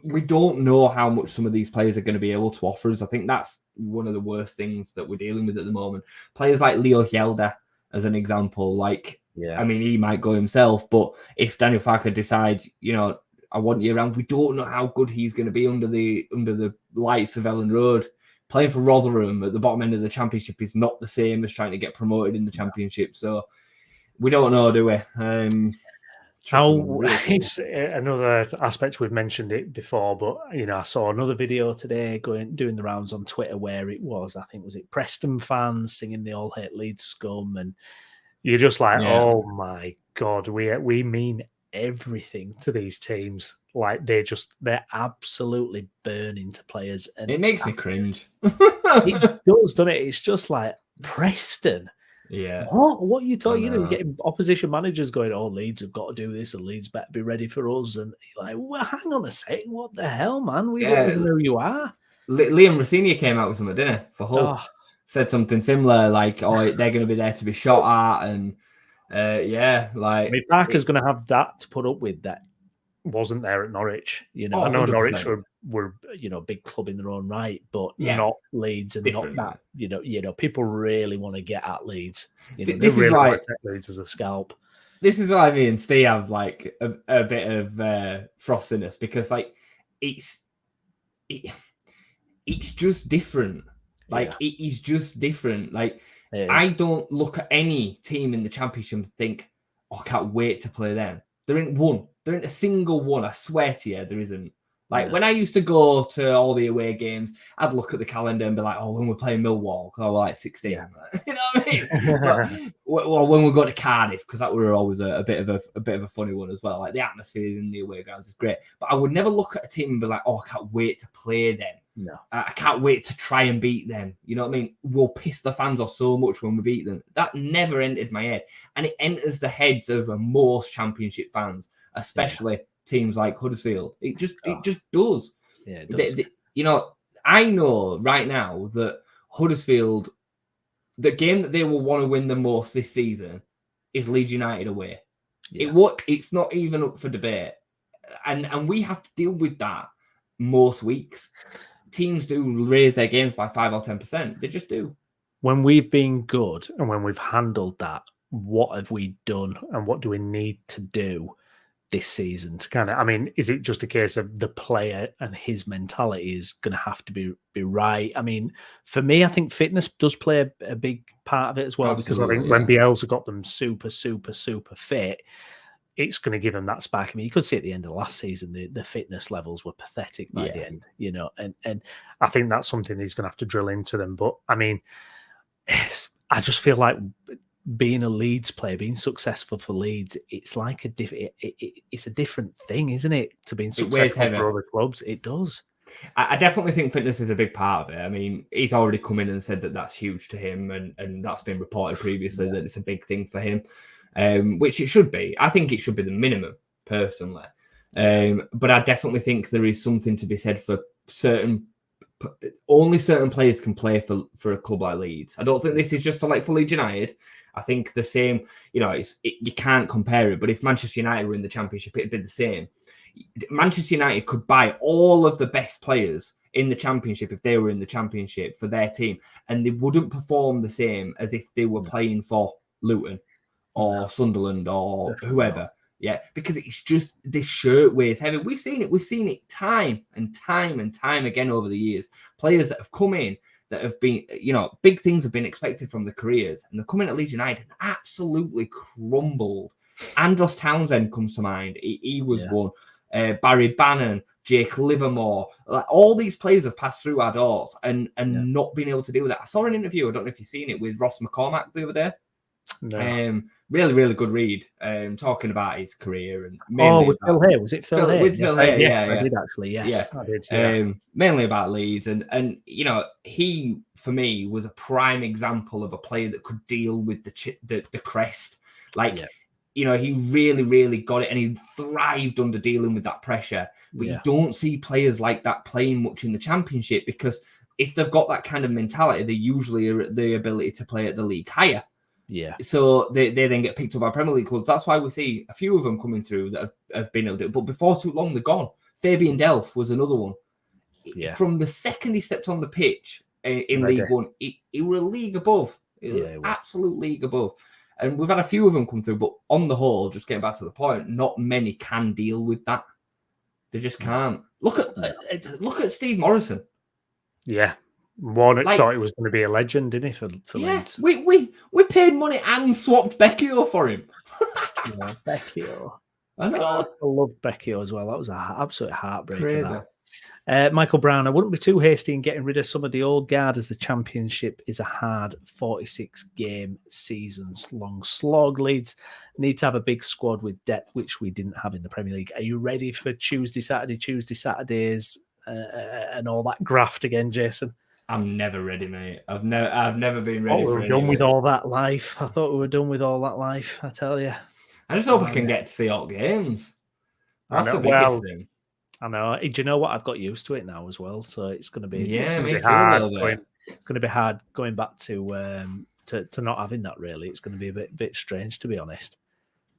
we don't know how much some of these players are going to be able to offer us. I think that's one of the worst things that we're dealing with at the moment. Players like Leo Hjelde, as an example, I mean, he might go himself, but if Daniel Farke decides, I want you around, we don't know how good he's going to be under the lights of Ellen Road. Playing for Rotherham at the bottom end of the championship is not the same as trying to get promoted in the championship. So we don't know, do we? It's another aspect. We've mentioned it before, but I saw another video today doing the rounds on Twitter where it was, I think, was it Preston fans singing "They All Hate Leeds Scum," and you're just like, oh my God, we mean everything to these teams. Like they're absolutely burning to players, and it makes me cringe. It does, doesn't it? It's just like Preston. Yeah. What are you talking? You're getting opposition managers going, "Oh, Leeds have got to do this, and Leeds better be ready for us." And you're like, well, hang on a second, what the hell, man? We don't even know who you are. Liam Rossini came out with something, didn't he? For Hull, said something similar, like, "Oh, they're going to be there to be shot at," and like. I mean, Farke's going to have that to put up with that wasn't there at Norwich. I know 100%. Norwich were a big club in their own right, but not Leeds, and different, not that. People really want to get at Leeds. This is why want to take Leeds as a scalp. This is why me and Steve have like a bit of frostiness, because like it's just different. Like it is just different. Like I don't look at any team in the Championship and think, "Oh, I can't wait to play them." There ain't one. There ain't a single one. I swear to you, there isn't. Like when I used to go to all the away games, I'd look at the calendar and be like, "Oh, when we're playing Millwall, because I was like 16." You know what I mean? Well, when we go to Cardiff, because that were always a bit of a funny one as well. Like the atmosphere in the away grounds is great, but I would never look at a team and be like, "Oh, I can't wait to play them." No, I can't wait to try and beat them. You know what I mean? We'll piss the fans off so much when we beat them. That never entered my head, and it enters the heads of most Championship fans, especially teams like Huddersfield. It just does. Yeah, it does. I know right now that Huddersfield, the game that they will want to win the most this season is Leeds United away. It's not even up for debate, and we have to deal with that most weeks. Teams do raise their games by 5 or 10%. They just do. When we've been good and when we've handled that, what have we done and what do we need to do this season to kind of, I mean, is it just a case of the player and his mentality is going to have to be right? I mean, for me, I think fitness does play a big part of it as well. Absolutely, because I think when Bielsa got them super fit, it's going to give them that spark. I mean, you could see at the end of last season, the fitness levels were pathetic by the end, and I think that's something he's going to have to drill into them. But I mean, I just feel like being a Leeds player, being successful for Leeds, it's like it's a different thing, isn't it? To being successful for other clubs, it does. I definitely think fitness is a big part of it. I mean, he's already come in and said that that's huge to him, and that's been reported previously that it's a big thing for him, which it should be. I think it should be the minimum, personally. But I definitely think there is something to be said for only certain players can play for a club like Leeds. I don't think this is just for Leeds United. I think the same, you can't compare it, but if Manchester United were in the Championship, it'd be the same. Manchester United could buy all of the best players in the Championship if they were in the Championship for their team, and they wouldn't perform the same as if they were playing for Luton or Sunderland or whoever. Yeah, because it's just, this shirt weighs heavy. We've seen it time and time again over the years. Players that have come in that have been, big things have been expected from their careers, and they're coming at Leeds United and absolutely crumbled. Andros Townsend comes to mind. He was one. Barry Bannon, Jake Livermore, all these players have passed through our doors and not been able to deal with that. I saw an interview, I don't know if you've seen it, with Ross McCormack the other day. No. Really good read, talking about his career and with Phil Hay. Was it Phil Hay? With Phil Hay, I did actually. Yes, I did. Yeah. Mainly about Leeds, and he for me was a prime example of a player that could deal with the crest. He really got it, and he thrived under dealing with that pressure. But you don't see players like that playing much in the Championship, because if they've got that kind of mentality, they usually are the ability to play at the league higher. Yeah. So they then get picked up by Premier League clubs. That's why we see a few of them coming through that have been able to do it. But before too long, they're gone. Fabian Delph was another one. Yeah. From the second he stepped on the pitch in League One, he was a league above. Absolute league above. And we've had a few of them come through, but on the whole, just getting back to the point, not many can deal with that. They just can't. Look at Steve Morrison. Yeah. Warnock thought he was going to be a legend, didn't he, for Leeds? We paid money and swapped Becchio for him. Becchio. I know. God, I love Becchio as well. That was an absolute heartbreaker. Crazy. Michael Browne, I wouldn't be too hasty in getting rid of some of the old guard as the Championship is a hard 46-game seasons long slog. Leeds need to have a big squad with depth, which we didn't have in the Premier League. Are you ready for Tuesday, Saturdays, and all that graft again, Jason? I'm never ready, mate. I've never been ready for it. Done with all that life. I thought we were done with all that life. I tell you. I just hope I can get to see all games. That's the biggest thing. I know. Do you know what? I've got used to it now as well, so it's going to be hard. It's going to be hard going back to not having that. Really, it's going to be a bit strange, to be honest.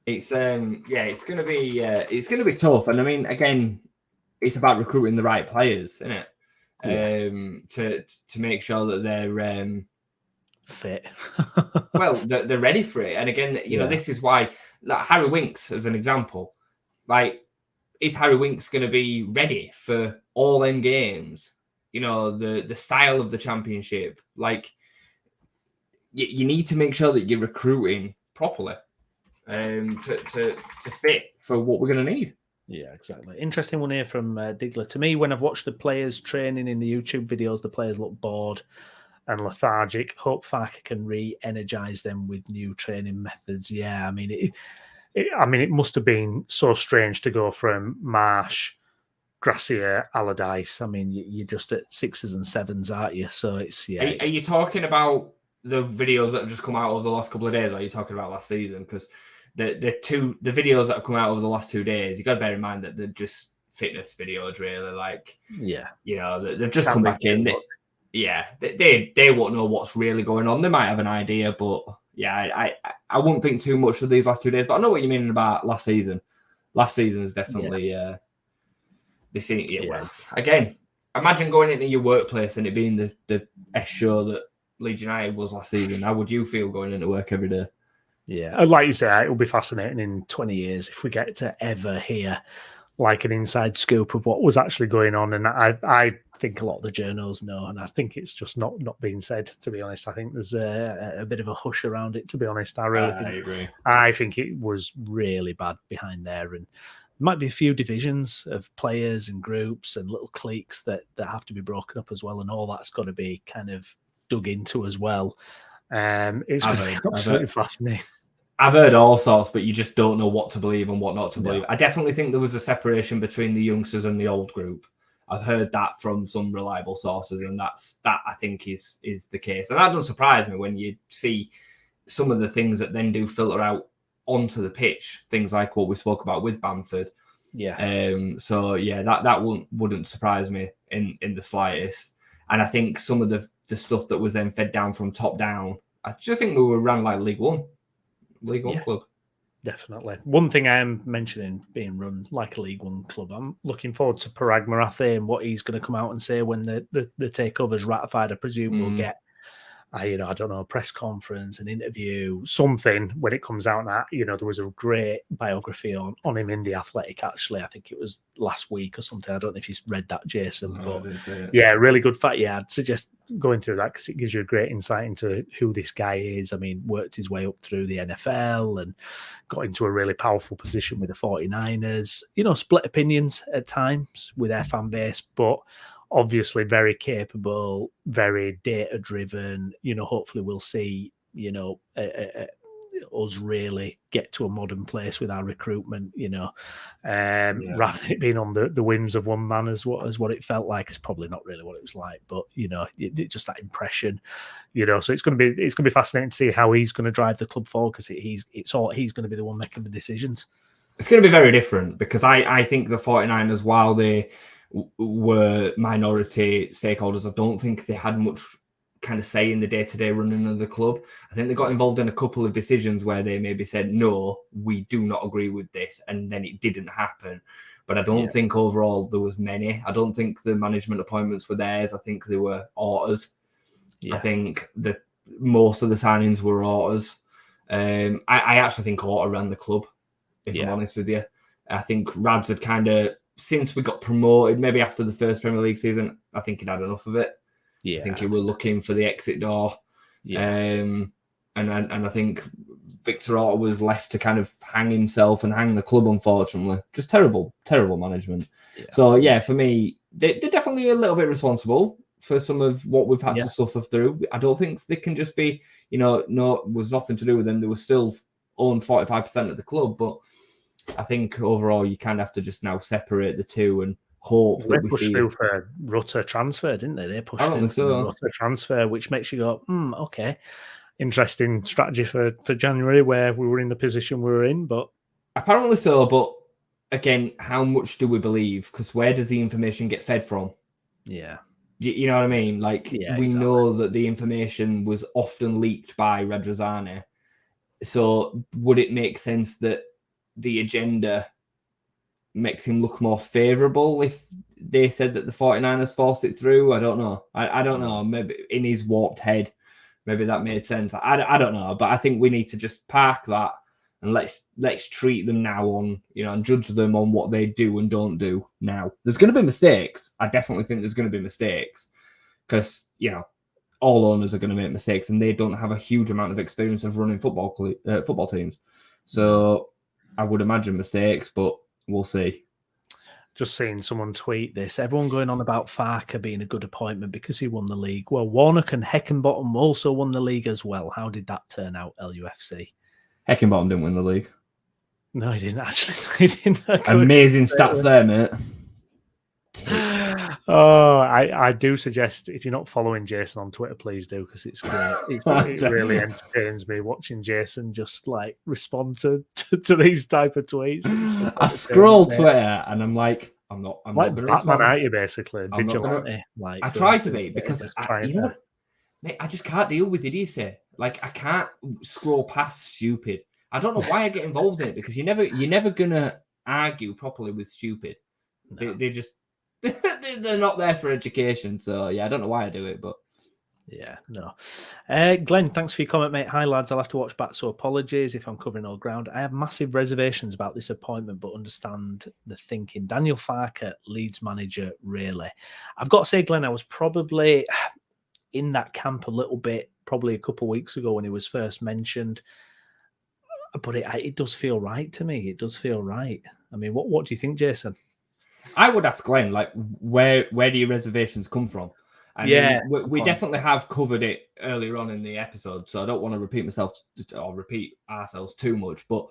It's it's going to be tough, and I mean, again, it's about recruiting the right players, isn't it? To make sure that they're fit. Well, they're ready for it, and again, you know, this is why, like Harry Winks as an example, like. Is Harry Winks going to be ready for all them games? You know, the style of the Championship. Like, you need to make sure that you're recruiting properly to fit for what we're going to need. Yeah, exactly. Interesting one here from Digler. To me, when I've watched the players training in the YouTube videos, the players look bored and lethargic. Hope Farke can re-energize them with new training methods. Yeah, I mean, it must have been so strange to go from Marsh, Gracia, Allardyce. I mean, you're just at 6s and 7s, aren't you? So it's Are you talking about the videos that have just come out over the last couple of days? Or are you talking about last season? Because the videos that have come out over the last 2 days, you got to bear in mind that they're just fitness videos, really. Like, you know, they've just come back in. They won't know what's really going on. They might have an idea, but. Yeah, I wouldn't think too much of these last 2 days, but I know what you mean about last season. Last season is definitely well, again, imagine going into your workplace and it being the S show that Leeds United was last season. How would you feel going into work every day? Yeah, like you say, it will be fascinating in 20 years if we get to ever hear like an inside scoop of what was actually going on. And I think a lot of the journals know, and I think it's just not being said, to be honest. I think there's a bit of a hush around it, to be honest. I agree. I think it was really bad behind there, and there might be a few divisions of players and groups and little cliques that have to be broken up as well, and all that's got to be kind of dug into as well. It's absolutely fascinating. I've heard all sorts, but you just don't know what to believe and what not to believe. I definitely think there was a separation between the youngsters and the old group. I've heard that from some reliable sources, and that I think is the case. And that doesn't surprise me when you see some of the things that then do filter out onto the pitch. Things like what we spoke about with Bamford. Yeah. So yeah, that wouldn't surprise me in the slightest. And I think some of the stuff that was then fed down from top down, I just think we were run like League One club. Definitely. One thing I am mentioning being run like a League One club, I'm looking forward to Parag Marathe and what he's going to come out and say when the takeover's ratified. I presume we'll get I don't know, a press conference, an interview, something when it comes out. That, there was a great biography on him in The Athletic, actually. I think it was last week or something. I don't know if you've read that, Jason. Yeah, really good fact. Yeah, I'd suggest going through that because it gives you a great insight into who this guy is. I mean, worked his way up through the NFL and got into a really powerful position with the 49ers. Split opinions at times with their fan base, but obviously very capable, very data-driven. Hopefully we'll see, us really get to a modern place with our recruitment, rather than it being on the whims of one man as what it felt like. It's probably not really what it was like, but, just that impression, so it's going to be fascinating to see how he's going to drive the club forward, because he's going to be the one making the decisions. It's going to be very different, because I think the 49ers, while they were minority stakeholders, I don't think they had much kind of say in the day-to-day running of the club. I think they got involved in a couple of decisions where they maybe said, no, we do not agree with this, and then it didn't happen. But I don't think overall there was many. I don't think the management appointments were theirs. I think they were orders. I think that most of the signings were orders. I actually think Orta ran the club, if I'm honest with you. I think Rads had kind of, since we got promoted, maybe after the first Premier League season, I think he'd had enough of it. I think he was looking for the exit door. And I think Victor Orta was left to kind of hang himself and hang the club, unfortunately. Just terrible management. So, for me, they're definitely a little bit responsible for some of what we've had to suffer through. I don't think they can just be, no, it was nothing to do with them. They were still own 45% of the club, but I think overall you kind of have to just now separate the two and hope that we pushed see through for Rutter transfer, didn't they? They pushed through for the Rutter transfer, which makes you go, okay, interesting strategy for January where we were in the position we were in, but apparently so. But again, how much do we believe? Because where does the information get fed from? Yeah. You know what I mean? Like, we know that the information was often leaked by Radrizzani. So would it make sense that the agenda makes him look more favourable if they said that the 49ers forced it through? I don't know. I don't know. Maybe in his warped head, maybe that made sense. I don't know. But I think we need to just park that and let's treat them now on, and judge them on what they do and don't do now. There's going to be mistakes. I definitely think there's going to be mistakes because, all owners are going to make mistakes and they don't have a huge amount of experience of running football teams. So I would imagine mistakes, but we'll see. Just seeing someone tweet this. Everyone going on about Farke being a good appointment because he won the league. Well, Warnock and Heckenbottom also won the league as well. How did that turn out, LUFC? Heckenbottom didn't win the league. No, he didn't actually. He didn't. Amazing stats there, mate. Oh, I do suggest if you're not following Jason on Twitter, please do, because it's great. It really entertains me watching Jason just like respond to these type of tweets. I scroll Twitter and I'm like, I'm not like going to Batman, respond. aren't you, basically? Vigilante. I try to be because mate, I just can't deal with idiocy. Like, I can't scroll past stupid. I don't know why I get involved in it because you're never gonna argue properly with stupid. No. They just they're not there for education. So yeah, I don't know why I do it, but yeah, no. Glenn, thanks for your comment, mate. Hi lads, I'll have to watch back, so apologies if I'm covering all ground. I have massive reservations about this appointment, but understand the thinking. Daniel Farke, Leeds manager, really. I've got to say, Glenn, I was probably in that camp a little bit, probably a couple of weeks ago when he was first mentioned. But it does feel right to me. It does feel right. I mean, what do you think, Jason? I would ask Glenn, like, where do your reservations come from? I mean, we definitely have covered it earlier on in the episode, so I don't want to repeat myself or repeat ourselves too much. But,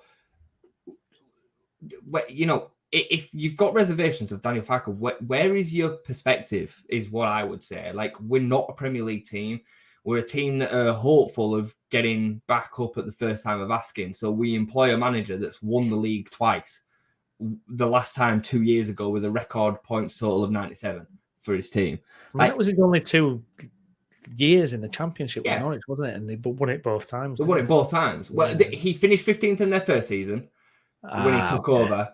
if you've got reservations of Daniel Farke, where is your perspective is what I would say. Like, we're not a Premier League team. We're a team that are hopeful of getting back up at the first time of asking. So we employ a manager that's won the league twice. The last time 2 years ago with a record points total of 97 for his team. That was only 2 years in the championship with Norwich, wasn't it? And they won it both times. They won it both times. Well, he finished 15th in their first season when he took over.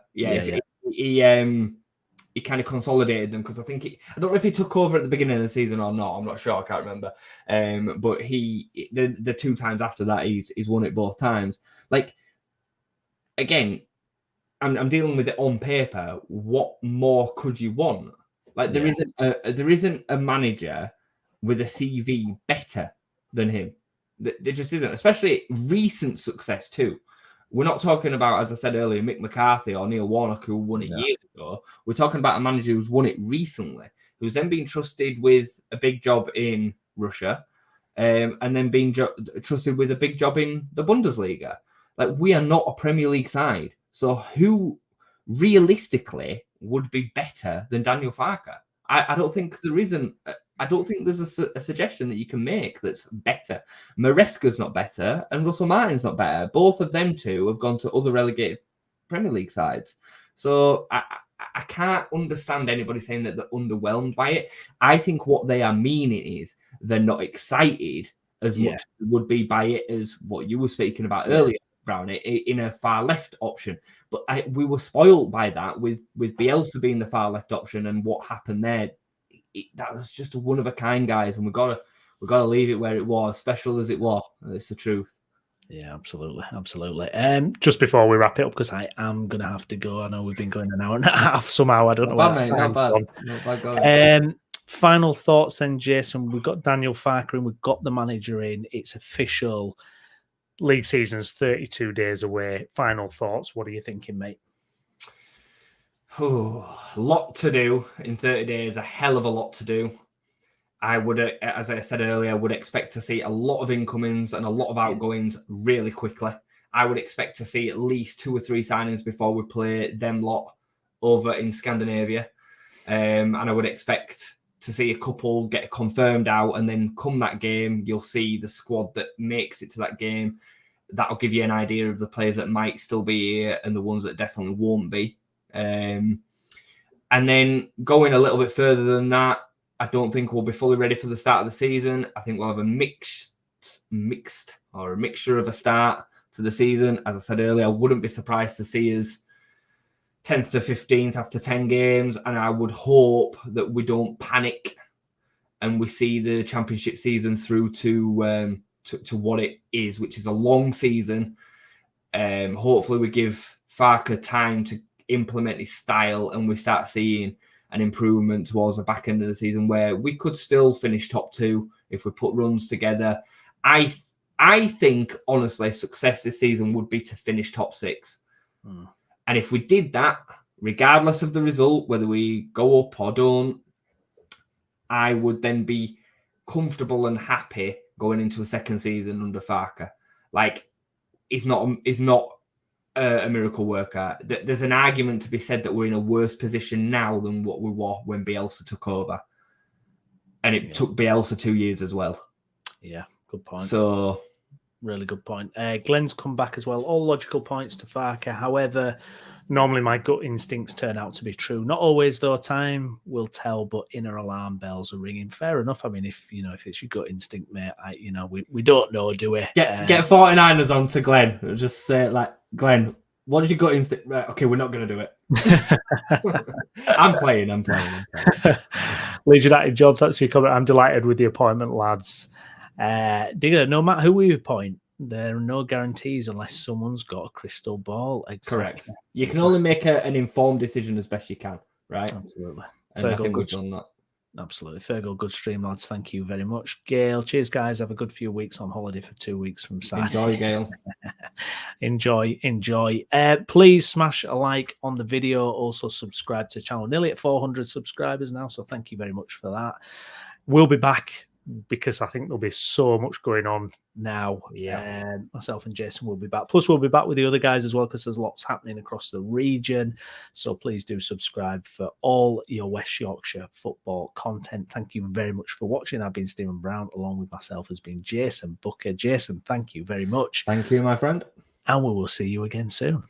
He kind of consolidated them because I don't know if he took over at the beginning of the season or not. I'm not sure. I can't remember. But the 2 times after that, he's won it both times. Like, again, I'm dealing with it on paper. What more could you want? Like, there isn't a manager with a CV better than him. There just isn't, especially recent success too. We're not talking about, as I said earlier, Mick McCarthy or Neil Warnock, who won it years ago. We're talking about a manager who's won it recently, who's then been trusted with a big job in Russia, and then being trusted with a big job in the Bundesliga. Like, we are not a Premier League side. So who realistically would be better than Daniel Farke? I don't think there isn't. I don't think there's a suggestion that you can make that's better. Maresca's not better, and Russell Martin's not better. Both of them two have gone to other relegated Premier League sides. So I can't understand anybody saying that they're underwhelmed by it. I think what they are meaning is they're not excited as much as they would be by it as what you were speaking about earlier, Browne, in a far left option. But we were spoiled by that with Bielsa being the far left option and what happened there. That was just a one of a kind, guys, and we gotta leave it where it was, special as it was. It's the truth. Yeah, absolutely. Just before we wrap it up, because I am gonna have to go. I know we've been going an hour and a half somehow. I don't know where that time's gone. Not bad. Final thoughts then, Jason. We've got Daniel Farke in, we've got the manager in. It's official. League season's 32 days away. Final thoughts. What are you thinking, mate? A lot to do in 30 days, a hell of a lot to do. I would, as I said earlier, would expect to see a lot of incomings and a lot of outgoings really quickly. I would expect to see at least 2 or 3 signings before we play them lot over in Scandinavia. And I would expect to see a couple get confirmed out, and then come that game, you'll see the squad that makes it to that game. That'll give you an idea of the players that might still be here and the ones that definitely won't be. And then going a little bit further than that, I don't think we'll be fully ready for the start of the season. I think we'll have a mixture of a start to the season. As I said earlier, I wouldn't be surprised to see us 10th to 15th after 10 games, and I would hope that we don't panic and we see the championship season through to what it is, which is a long season. Hopefully we give Farke time to implement his style, and we start seeing an improvement towards the back end of the season where we could still finish top 2 if we put runs together. I think, honestly, success this season would be to finish top 6. And if we did that, regardless of the result, whether we go up or don't, I would then be comfortable and happy going into a second season under Farke. Like, he's not a miracle worker. There's an argument to be said that we're in a worse position now than what we were when Bielsa took over. And it took Bielsa 2 years as well. Yeah, good point. So, really good point. Glenn's come back as well. All logical points to Farke. However, normally my gut instincts turn out to be true. Not always, though. Time will tell, but inner alarm bells are ringing. Fair enough. I mean, if it's your gut instinct, mate, we don't know, do we? Get 49ers on to Glenn. Just say, like, Glenn, what is your gut instinct? Right, okay, we're not going to do it. I'm playing. Leeds United, John, thanks for your comment. I'm delighted with the appointment, lads. Digger, no matter who we appoint, there are no guarantees unless someone's got a crystal ball. Exactly. Correct. You can only make an informed decision as best you can, right? Absolutely. And I think we've done that. Absolutely. Fergal, good stream, lads. Thank you very much. Gail, cheers, guys. Have a good few weeks on holiday for 2 weeks from Saturday. Enjoy, Gail. Enjoy. Please smash a like on the video. Also, subscribe to the channel. Nearly at 400 subscribers now, so thank you very much for that. We'll be back because I think there'll be so much going on now. Yeah. Myself and Jason will be back. Plus, we'll be back with the other guys as well because there's lots happening across the region. So please do subscribe for all your West Yorkshire football content. Thank you very much for watching. I've been Stephen Browne. Along with myself has been Jayson Booker. Jason, thank you very much. Thank you, my friend. And we will see you again soon.